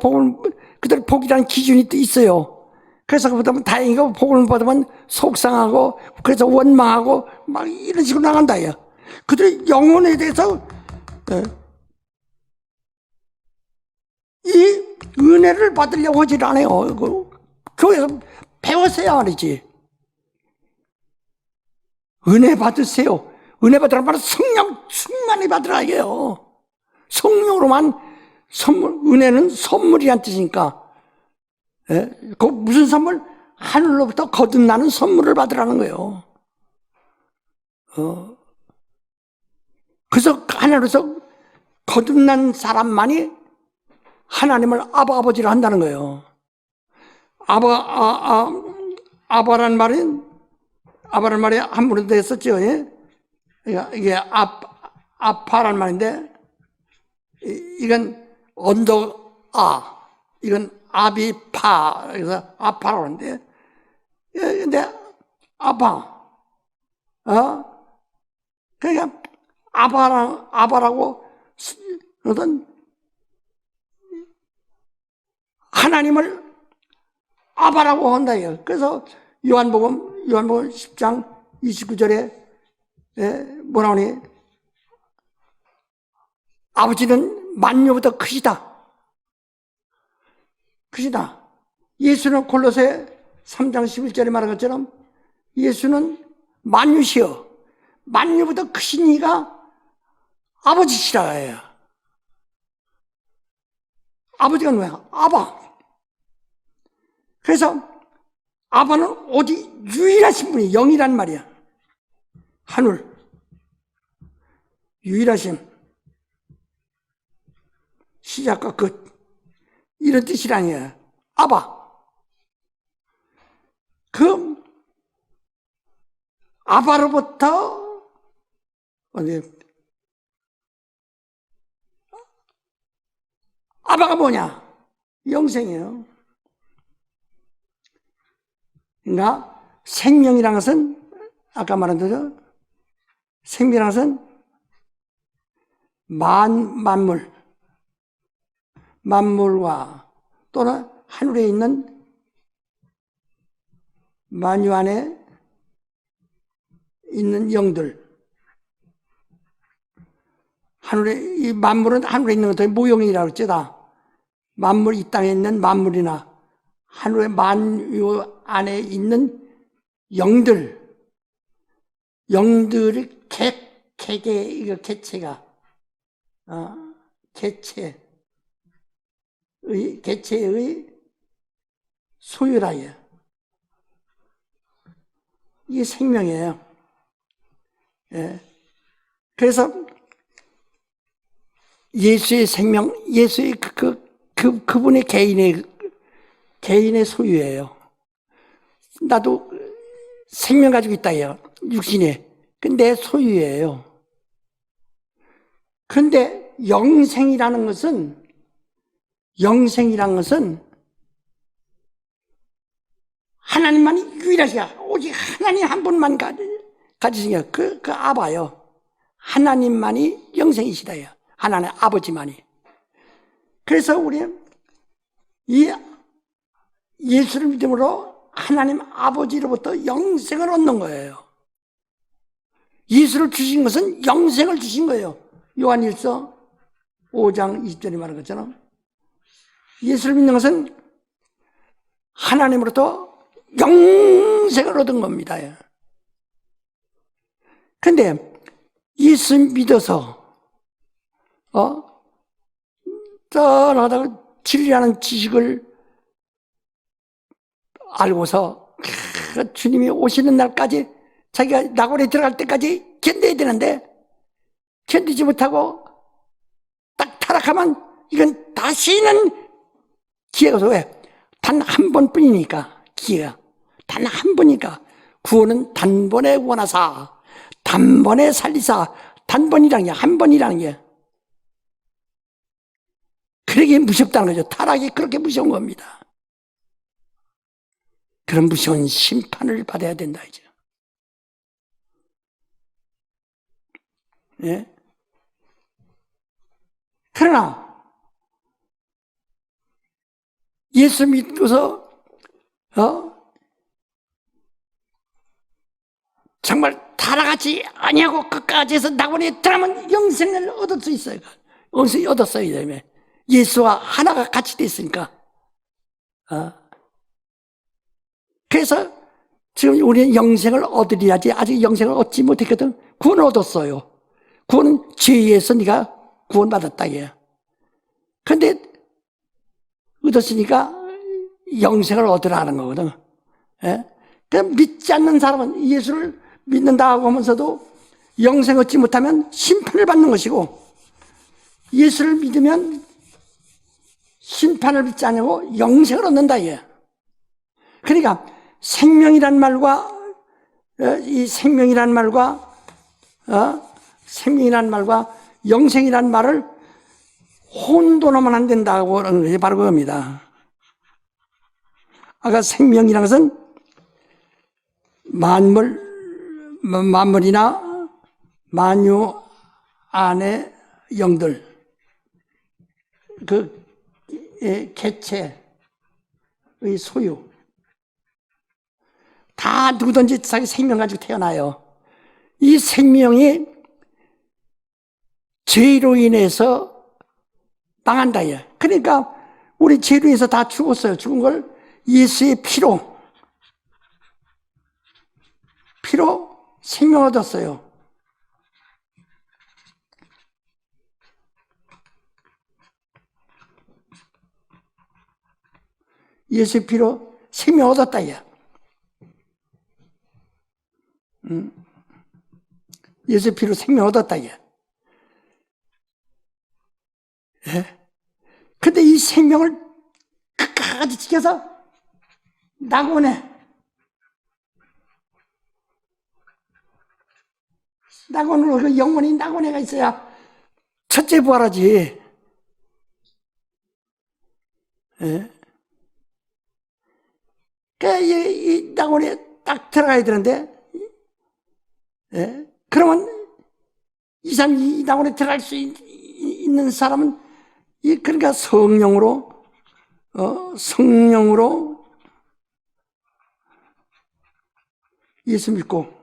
그들 복이라는 기준이 또 있어요. 그래서 그보다는 다행이고 복을 받으면 속상하고 그래서 원망하고 막 이런 식으로 나간다. 그들의 영혼에 대해서 이 은혜를 받으려고 하질 않아요. 교회에서 배웠어야 말이지. 은혜 받으세요. 은혜 받으라는 말은 성령 충만히 받으라 이게요. 성령으로만 은혜는 선물이란 뜻이니까. 그 무슨 선물? 하늘로부터 거듭나는 선물을 받으라는 거예요. 그래서 하늘로서 거듭난 사람만이 하나님을 아버지를 한다는 거예요. 아바라는 말이 한문으로 썼죠. 이게 아파라는 말인데, 이건 이건 아비파, 그래서 아파라고 하는데, 근데 그러니까 아바라고 어떤 하나님을 아바라고 한다요. 그래서 요한복음 10장 29절에 뭐라 하니? 아버지는 만유보다 크시다. 크시다. 예수는 골로새 3장 11절에 말한 것처럼 예수는 만유시여 만유보다 크신 이가 아버지시라 해요. 아버지가 뭐야? 아바. 그래서 아바는 오직 유일하신 분이 영이란 말이야. 하늘. 유일하심. 시작과 끝. 이런 뜻이라니에요. 아바. 그 아바로부터 아바가 뭐냐? 영생이에요. 그러니까 생명이라는 것은 아까 말한 대로 생명이라는 것은 만물과 또는 하늘에 있는 만유 안에 있는 영들. 이 만물은 하늘에 있는 것들 무용이라고 했죠. 만물, 이 땅에 있는 만물이나 하늘의 만유 안에 있는 영들의 개체가, 개체의 소유라요. 이게 생명이에요. 예. 그래서 예수의 생명, 예수의 그분의 개인의 소유예요. 나도 생명 가지고 있다요. 육신에. 근데 내 소유예요. 근데 영생이라는 것은 하나님만이 유일하시야. 오직 하나님 한 분만 가지시냐. 그 아바요. 하나님만이 영생이시다요. 하나님 아버지만이. 그래서 우리 이 예수를 믿음으로 하나님 아버지로부터 영생을 얻는 거예요. 예수를 주신 것은 영생을 주신 거예요. 요한일서 5장 20절에 말한 것처럼 예수를 믿는 것은 하나님으로부터 영생을 얻은 겁니다. 그런데 예수 믿어서 떠나다가 진리라는 지식을 알고서 주님이 오시는 날까지 자기가 낙원에 들어갈 때까지 견뎌야 되는데 견디지 못하고 딱 타락하면 이건 다시는 기회가 없어. 왜? 단 한 번뿐이니까. 기회가 단 한 번이니까. 구원은 단번에 구원하사 단번에 살리사. 단번이라는 게 한 번이라는 게 그러게 무섭다는 거죠. 타락이 그렇게 무서운 겁니다. 그런 무서운 심판을 받아야 된다 이죠. 예? 그러나 예수 믿고서 정말 타락하지 아니하고 끝까지 해서 낙원에 들어가면 영생을 얻을 수 있어요. 영생을 얻었어요. 이제 예수와 하나가 같이 됐으니까. 그래서 지금 우리는 영생을 얻으려야지 아직 영생을 얻지 못했거든. 구원을 얻었어요. 구원은 죄에서 네가 구원받았다. 그런데 얻었으니까 영생을 얻으라는 거거든. 예? 그럼 믿지 않는 사람은 예수를 믿는다고 하면서도 영생 얻지 못하면 심판을 받는 것이고, 예수를 믿으면 심판을 믿지 않고 영생을 얻는다. 그러니까 생명이란 말과 영생이란 말을 혼돈하면 안 된다고 하는 것이 바로 그겁니다. 아까 생명이라는 것은 만물이나 만유 안의 영들, 그 개체의 소유, 다 누구든지 자기 생명 가지고 태어나요. 이 생명이 죄로 인해서 망한다. 그러니까 우리 죄로 인해서 다 죽었어요. 죽은 걸 예수의 피로 생명 얻었어요. 예수의 피로 생명 얻었다. 예수의 피로 생명 얻었다. 근데 이 생명을 끝까지 지켜서 낙원에 낙원으로 그 영원히 낙원에가 있어야 첫째 부활하지. 이 낙원에 딱 들어가야 되는데, 그러면 이 사람이 이 낙원에 들어갈 수 있는 사람은 그러니까 성령으로 예수 믿고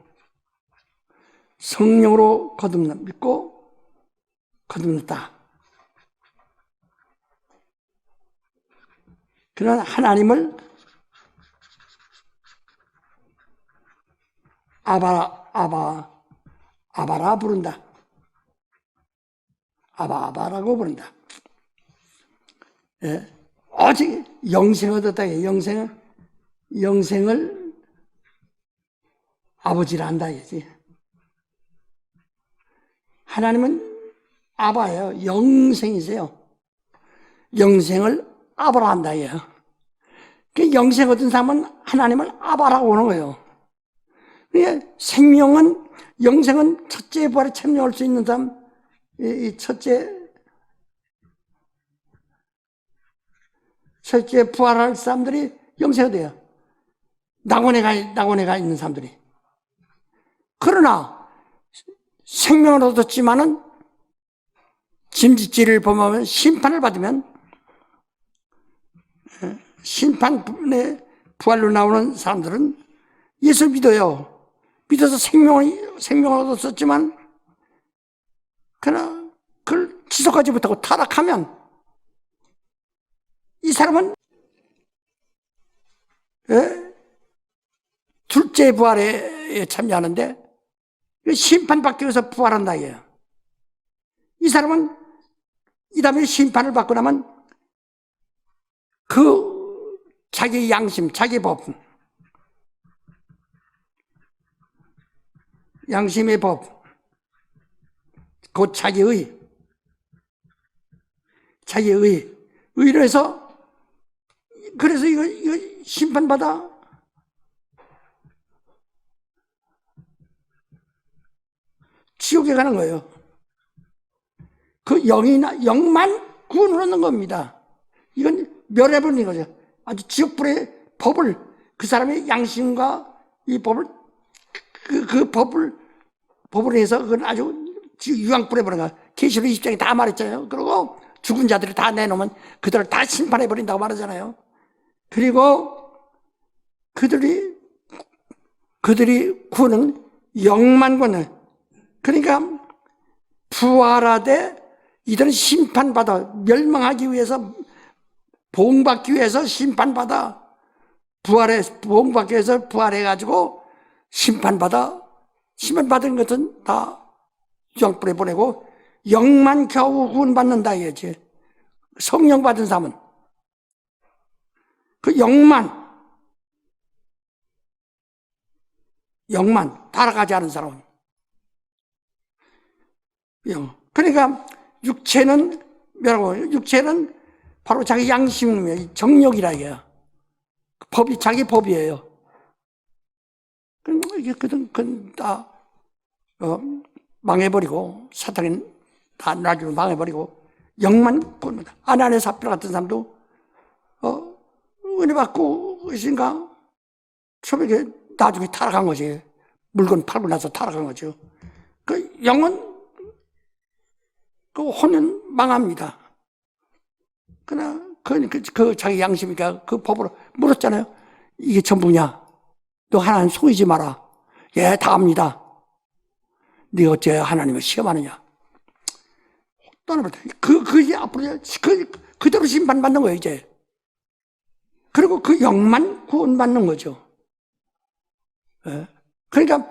성령으로 믿고 거듭났다. 그런 하나님을 아바라 부른다. 아바라고 부른다. 오직 영생을 얻었다. 영생을 아버지라 한다. 하나님은 아바예요. 영생이세요. 영생을 아바라 한다. 그 영생 얻은 사람은 하나님을 아바라고 하는 거예요. 생명은, 영생은 첫째 부활에 참여할 수 있는 사람, 이 첫째 부활할 사람들이 영생이 돼요. 낙원에 가 있는 사람들이. 그러나 생명을 얻었지만은 짐짓질을 범하면 심판을 받으면 심판의 부활로 나오는 사람들은 예수 믿어요. 믿어서 생명을 얻었었지만 그러나 그걸 지속하지 못하고 타락하면 이 사람은 둘째 부활에 참여하는데 심판받기 위해서 부활한다. 이 사람은 이 다음에 심판을 받고 나면 그 자기 양심, 자기 법, 양심의 법, 곧 자기의 의로 해서 그래서 이거 심판받아 지옥에 가는 거예요. 그 영만 구원하는 겁니다. 이건 멸해버리는 거죠. 아주 지옥불의 법을, 그 사람의 양심과 이 법을, 그 법을 해서 그건 아주 유황불해버리는 거야. 계시록 20장에 다 말했잖아요. 그리고 죽은 자들을 다 내놓으면 그들을 다 심판해버린다고 말하잖아요. 그리고 그들이 구원은 영만 구원해. 그러니까 부활하되 이들은 심판받아 멸망하기 위해서 보응받기 위해서 심판받아 보응받기 위해서 부활해가지고 심판받은 것은 다 영불에 보내고 영만 겨우 구원받는다 이거지. 성령 받은 사람은 그 영만 따라가지 않은 사람은 그러니까 육체는 바로 자기 양심이에요. 정욕이라 해요. 법이 자기 법이에요. 그럼 이게 그건 다 망해버리고 사탄이 다 나중에 망해버리고 영만 구원받아. 아나니아 삽비라 같은 사람도 은혜 받고 있으니까 처음에 나중에 타락한 거지. 물건 팔고 나서 타락한 거죠. 그 영은 그 혼은 망합니다. 그러나 그 자기 양심이니까 그 법으로 물었잖아요. 이게 전부냐? 너 하나님 속이지 마라. 예, 다 압니다. 네가 어째 하나님을 시험하느냐. 그게 앞으로 그대로 심판받는 거예요, 이제. 그리고 그 영만 구원받는 거죠. 예. 그러니까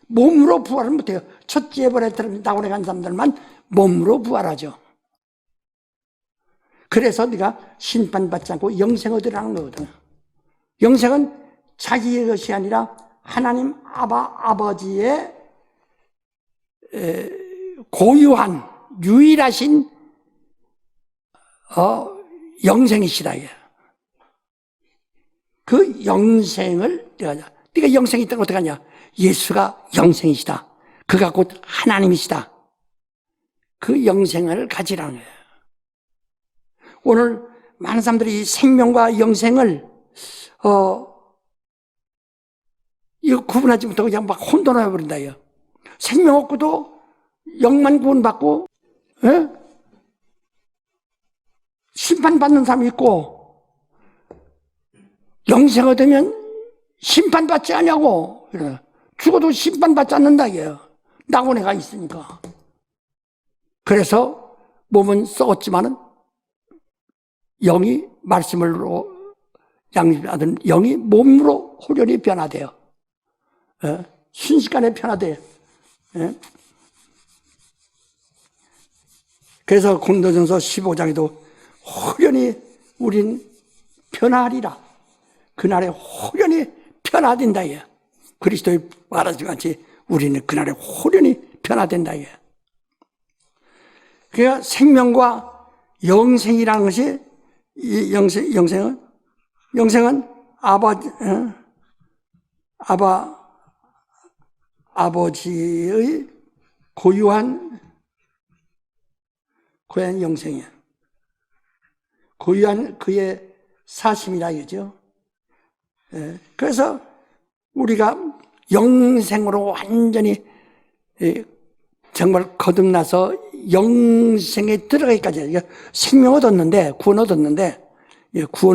몸으로 부활을 못해요. 첫째 벌에 낙원에 간 사람들만 몸으로 부활하죠. 그래서 네가 심판받지 않고 영생 얻으라는 거거든. 영생은 자기의 것이 아니라 하나님 아버지의 고유한 유일하신 영생이시다. 그 영생을 네가 영생이 있다면 어떡하냐? 예수가 영생이시다. 그가 곧 하나님이시다. 그 영생을 가지라는 거예요. 오늘 많은 사람들이 생명과 영생을 이거 구분하지 못하고 그냥 막 혼돈해 버린다. 생명 없고도 영만 구원받고 심판받는 사람이 있고 영생 얻으면 심판받지 않냐고. 죽어도 심판받지 않는다 이게요. 낙원에 가 있으니까. 그래서 몸은 썩었지만은 영이 말씀으로 양육받은 영이 몸으로 호련히 변화돼요. 순식간에 변화돼요. 그래서 고린도전서 15장에도 호련히 우린 변화하리라. 그날에 호련히 변화된다. 그리스도의 말하지 같이 우리는 그날에 호련히 변화된다. 그러니까 생명과 영생이라는 것이 영생은 아버지의 고유한 영생이야. 고유한 그의 사심이라 이거죠. 그래서 우리가 영생으로 완전히 정말 거듭나서 영생에 들어가기까지 생명 얻었는데 구원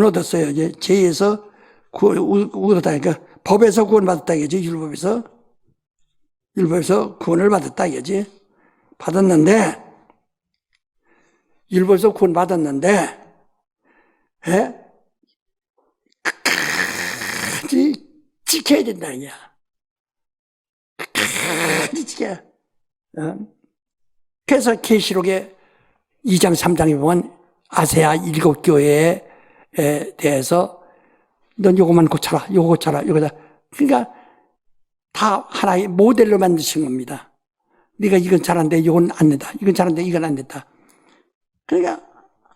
얻었어요. 이제 죄에서 구원 얻었다니까 법에서 구원 받았다 이거지. 율법에서 구원을 받았다 이거지. 율법에서 구원 받았는데 끝까지 지켜야 된다 이게. 끝까지 지켜야. 그래서 계시록의 2장 3장에 보면 아세아 7교회에 대해서 넌 요거만 고쳐라, 요거 고쳐라, 요거다. 그러니까 다 하나의 모델로 만드신 겁니다. 네가 이건 잘하는데 요건 안 된다. 이건 잘하는데 이건 안 된다. 그러니까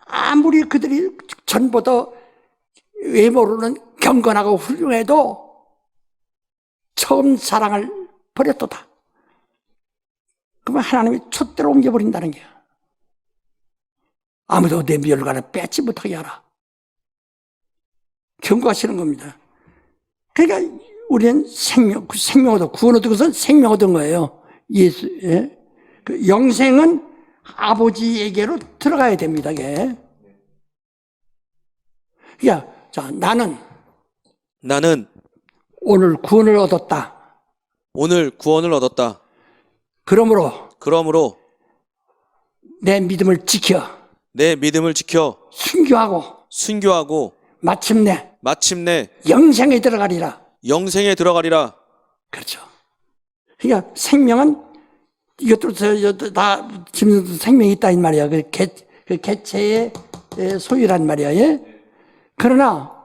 아무리 그들이 전보다 외모로는 경건하고 훌륭해도 처음 사랑을 버렸도다. 그러면 하나님이 촛대로 옮겨버린다는 거야. 아무도 내 멸관을 뺏지 못하게 하라. 경고하시는 겁니다. 그러니까 우리는 생명 얻어, 구원 얻은 것은 생명 얻은 거예요. 그 영생은 아버지에게로 들어가야 됩니다. 이게. 그러니까 자, 나는 오늘 구원을 얻었다. 그러므로 내 믿음을 지켜 순교하고 마침내 영생에 들어가리라. 그렇죠. 그러니까 생명은 이것도 다 지금 생명이 있다 이 말이야. 그 개체의 소유란 말이야. 그러나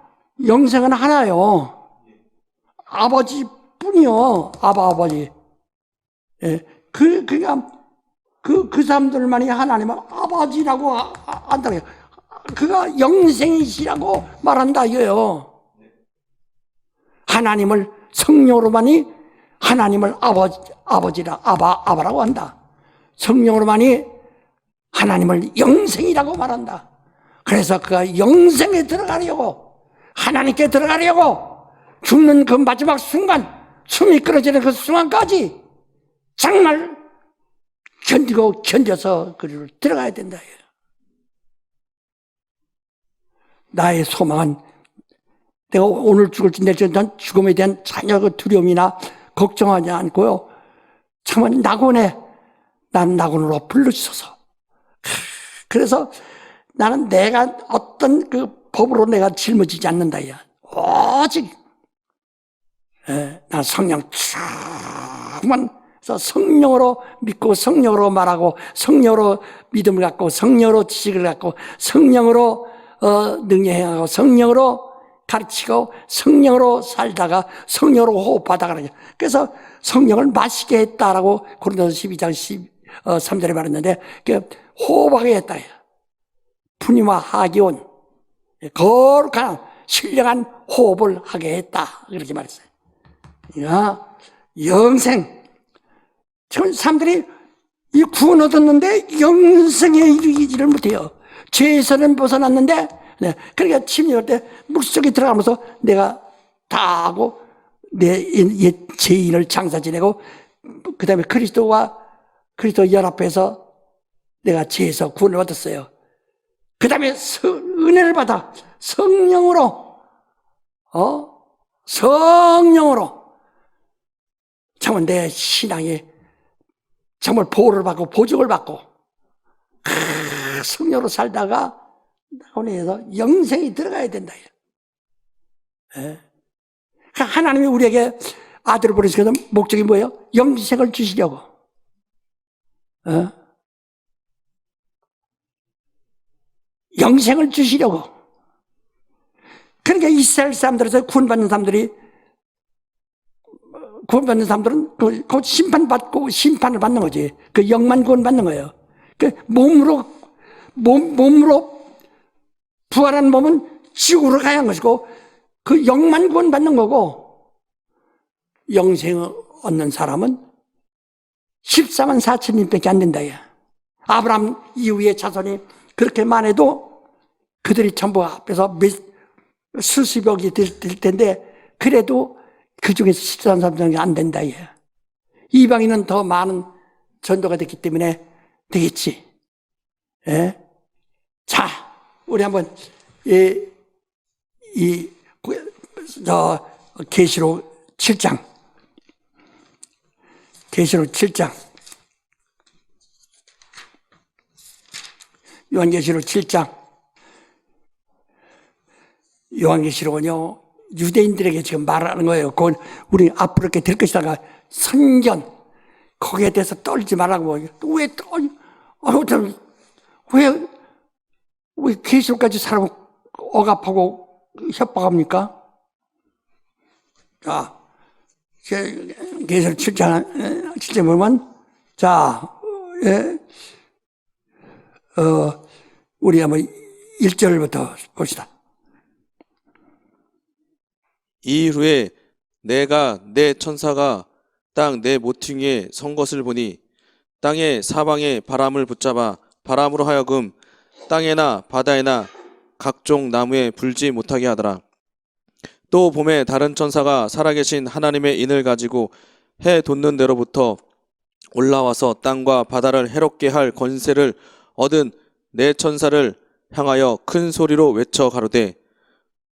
영생은 하나요. 아버지뿐이요. 아버지. 그러니까 그 사람들만이 하나님을 아버지라고 한다. 그가 영생이시라고 말한다 이거예요. 하나님을 성령으로만이 하나님을 아버지라고 한다. 성령으로만이 하나님을 영생이라고 말한다. 그래서 그가 영생에 들어가려고, 하나님께 들어가려고 죽는 그 마지막 순간, 숨이 끊어지는 그 순간까지 정말 견뎌서 그리로 들어가야 된다. 나의 소망은 내가 오늘 죽을지 내일 난 죽음에 대한 전혀 그 두려움이나 걱정하지 않고요. 정말 낙원에 난 낙원으로 불러주소서. 그래서 나는 내가 어떤 그 법으로 내가 짊어지지 않는다. 야. 오직 난 성령 충만 해서 성령으로 믿고 성령으로 말하고 성령으로 믿음을 갖고 성령으로 지식을 갖고 성령으로 능히 행하고 성령으로 가르치고 성령으로 살다가 성령으로 호흡하다가 그래서 성령을 마시게 했다라고 고린도서 12장 3절에 말했는데 호흡하게 했다. 분이와 하기온 거룩한 신령한 호흡을 하게 했다 그렇게 말했어요. 영생 지금 사람들이 이 구원 얻었는데 영생에 이르지를 못해요. 죄에서는 벗어났는데 그러니까 침략할 때 물속에 들어가면서 내가 다 하고 내 옛 죄인을 장사 지내고 그 다음에 그리스도 연합해서 내가 죄에서 구원을 얻었어요. 그 다음에 은혜를 받아 성령으로 정말 내 신앙에 정말 보호를 받고 보증을 받고 성령으로 살다가 나원에서 영생이 들어가야 된다. 하나님이 우리에게 아들을 보내시는 목적이 뭐예요? 영생을 주시려고. 영생을 주시려고. 그러니까 이스라엘 사람들에서 구원받는 사람들은 그 심판받고 심판을 받는 거지. 그 영만 구원받는 거예요. 그 몸으로 부활한 몸은 지옥으로 가야 하는 것이고 그 영만 구원받는 거고 영생을 얻는 사람은 14만 4천인밖에 안 된다. 아브라함 이후의 자손이 그렇게 많아도 그들이 전부 앞에서 수십억이 될 텐데 그래도 그 중에서 14만 3천이 안 된다. 이방인은 더 많은 전도가 됐기 때문에 되겠지. 자, 우리 한번 계시록 7장 요한계시록 7장 요한계시록은요 유대인들에게 지금 말하는 거예요. 그건 우리 앞으로 이렇게 될 것이다가 선견 거기에 대해서 떨지 말라고. 왜 계시록까지 사람 억압하고 협박합니까? 자, 계시록 7장 보면 우리 한번 1절부터 봅시다. 이후에 내가 내 천사가 땅 내 모퉁이에 선 것을 보니 땅의 사방에 바람을 붙잡아 바람으로 하여금 땅에나 바다에나 각종 나무에 불지 못하게 하더라. 또 봄에 다른 천사가 살아계신 하나님의 인을 가지고 해 돋는 데로부터 올라와서 땅과 바다를 해롭게 할 권세를 얻은 내 천사를 향하여 큰 소리로 외쳐 가로되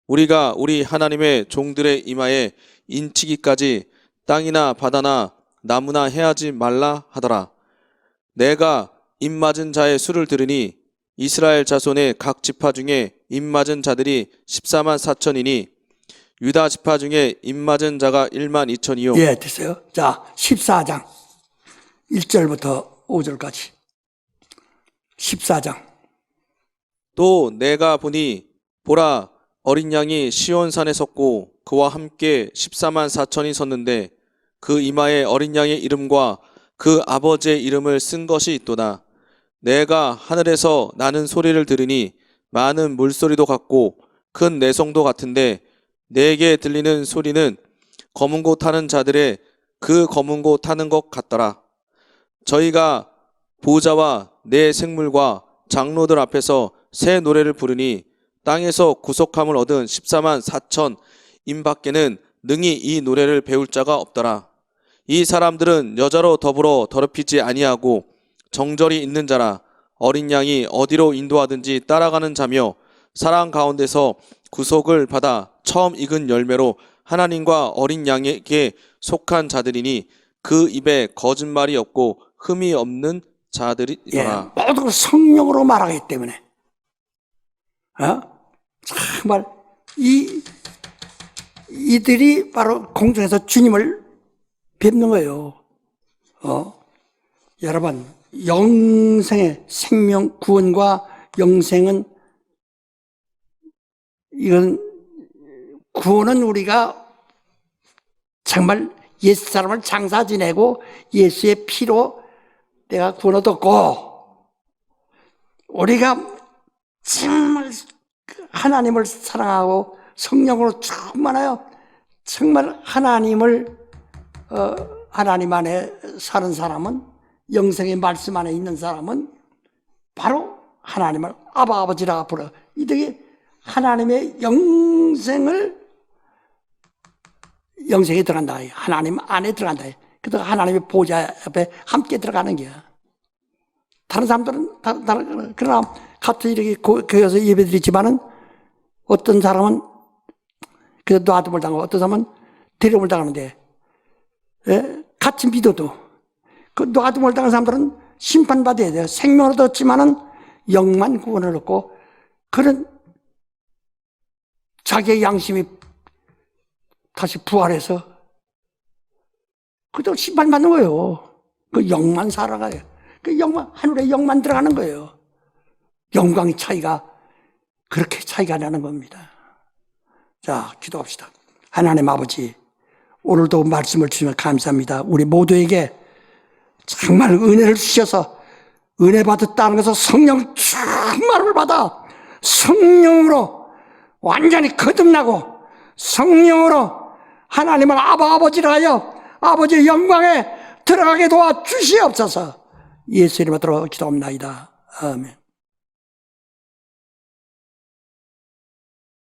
우리가 우리 하나님의 종들의 이마에 인치기까지 땅이나 바다나 나무나 해하지 말라 하더라. 내가 입맞은 자의 수를 들으니 이스라엘 자손의 각 지파 중에 입맞은 자들이 14만 4천이니 유다 지파 중에 입맞은 자가 1만 2천이요. 예, 됐어요. 자, 14장 1절부터 5절까지 14장. 또 내가 보니 보라 어린 양이 시온산에 섰고 그와 함께 14만 4천이 섰는데 그 이마에 어린 양의 이름과 그 아버지의 이름을 쓴 것이 있도다. 내가 하늘에서 나는 소리를 들으니 많은 물소리도 같고 큰 내성도 같은데 내게 들리는 소리는 검은 고 타는 자들의 그 검은 고 타는 것 같더라. 저희가 보좌와 내 생물과 장로들 앞에서 새 노래를 부르니 땅에서 구속함을 얻은 14만 4천 인밖에는 능히 이 노래를 배울 자가 없더라. 이 사람들은 여자로 더불어 더럽히지 아니하고 정절이 있는 자라. 어린 양이 어디로 인도하든지 따라가는 자며 사랑 가운데서 구속을 받아 처음 익은 열매로 하나님과 어린 양에게 속한 자들이니 그 입에 거짓말이 없고 흠이 없는 예, 자들이더라. 모두 성령으로 말하기 때문에 정말 이들이 바로 공중에서 주님을 뵙는 거예요. 여러분, 영생의 생명, 구원과 영생은, 이건, 구원은 우리가 정말 옛 사람을 장사 지내고 예수의 피로 내가 구원 얻었고, 우리가 정말 하나님을 사랑하고 성령으로 충만하여 정말 하나님 안에 사는 사람은, 영생의 말씀 안에 있는 사람은 바로 하나님을 아버지라 부르. 이들이 하나님의 영생에 들어간다. 하나님 안에 들어간다. 그래서 하나님의 보좌 옆에 함께 들어가는 거야. 다른 사람들은 그러나 같이 이렇게 교회에서 예배드리지만은 어떤 사람은 그래서 놔둠을 당하고 어떤 사람은 데려움을 당하는데, 같이 믿어도 그 놔둠을 당한 사람들은 심판받아야 돼요. 생명을 얻었지만은 영만 구원을 얻고, 그런 자기의 양심이 다시 부활해서 그도 심판받는 거예요. 그 영만 살아가요. 그 영만, 하늘에 영만 들어가는 거예요. 영광의 차이가 그렇게 차이가 나는 겁니다. 자, 기도합시다. 하나님 아버지, 오늘도 말씀을 주시면 감사합니다. 우리 모두에게 정말 은혜를 주셔서 은혜 받았다는 것은 성령 충만을 받아 성령으로 완전히 거듭나고 성령으로 하나님을 아버지라 하여 아버지의 영광에 들어가게 도와주시옵소서. 예수 이름으로 기도합나이다. 아멘.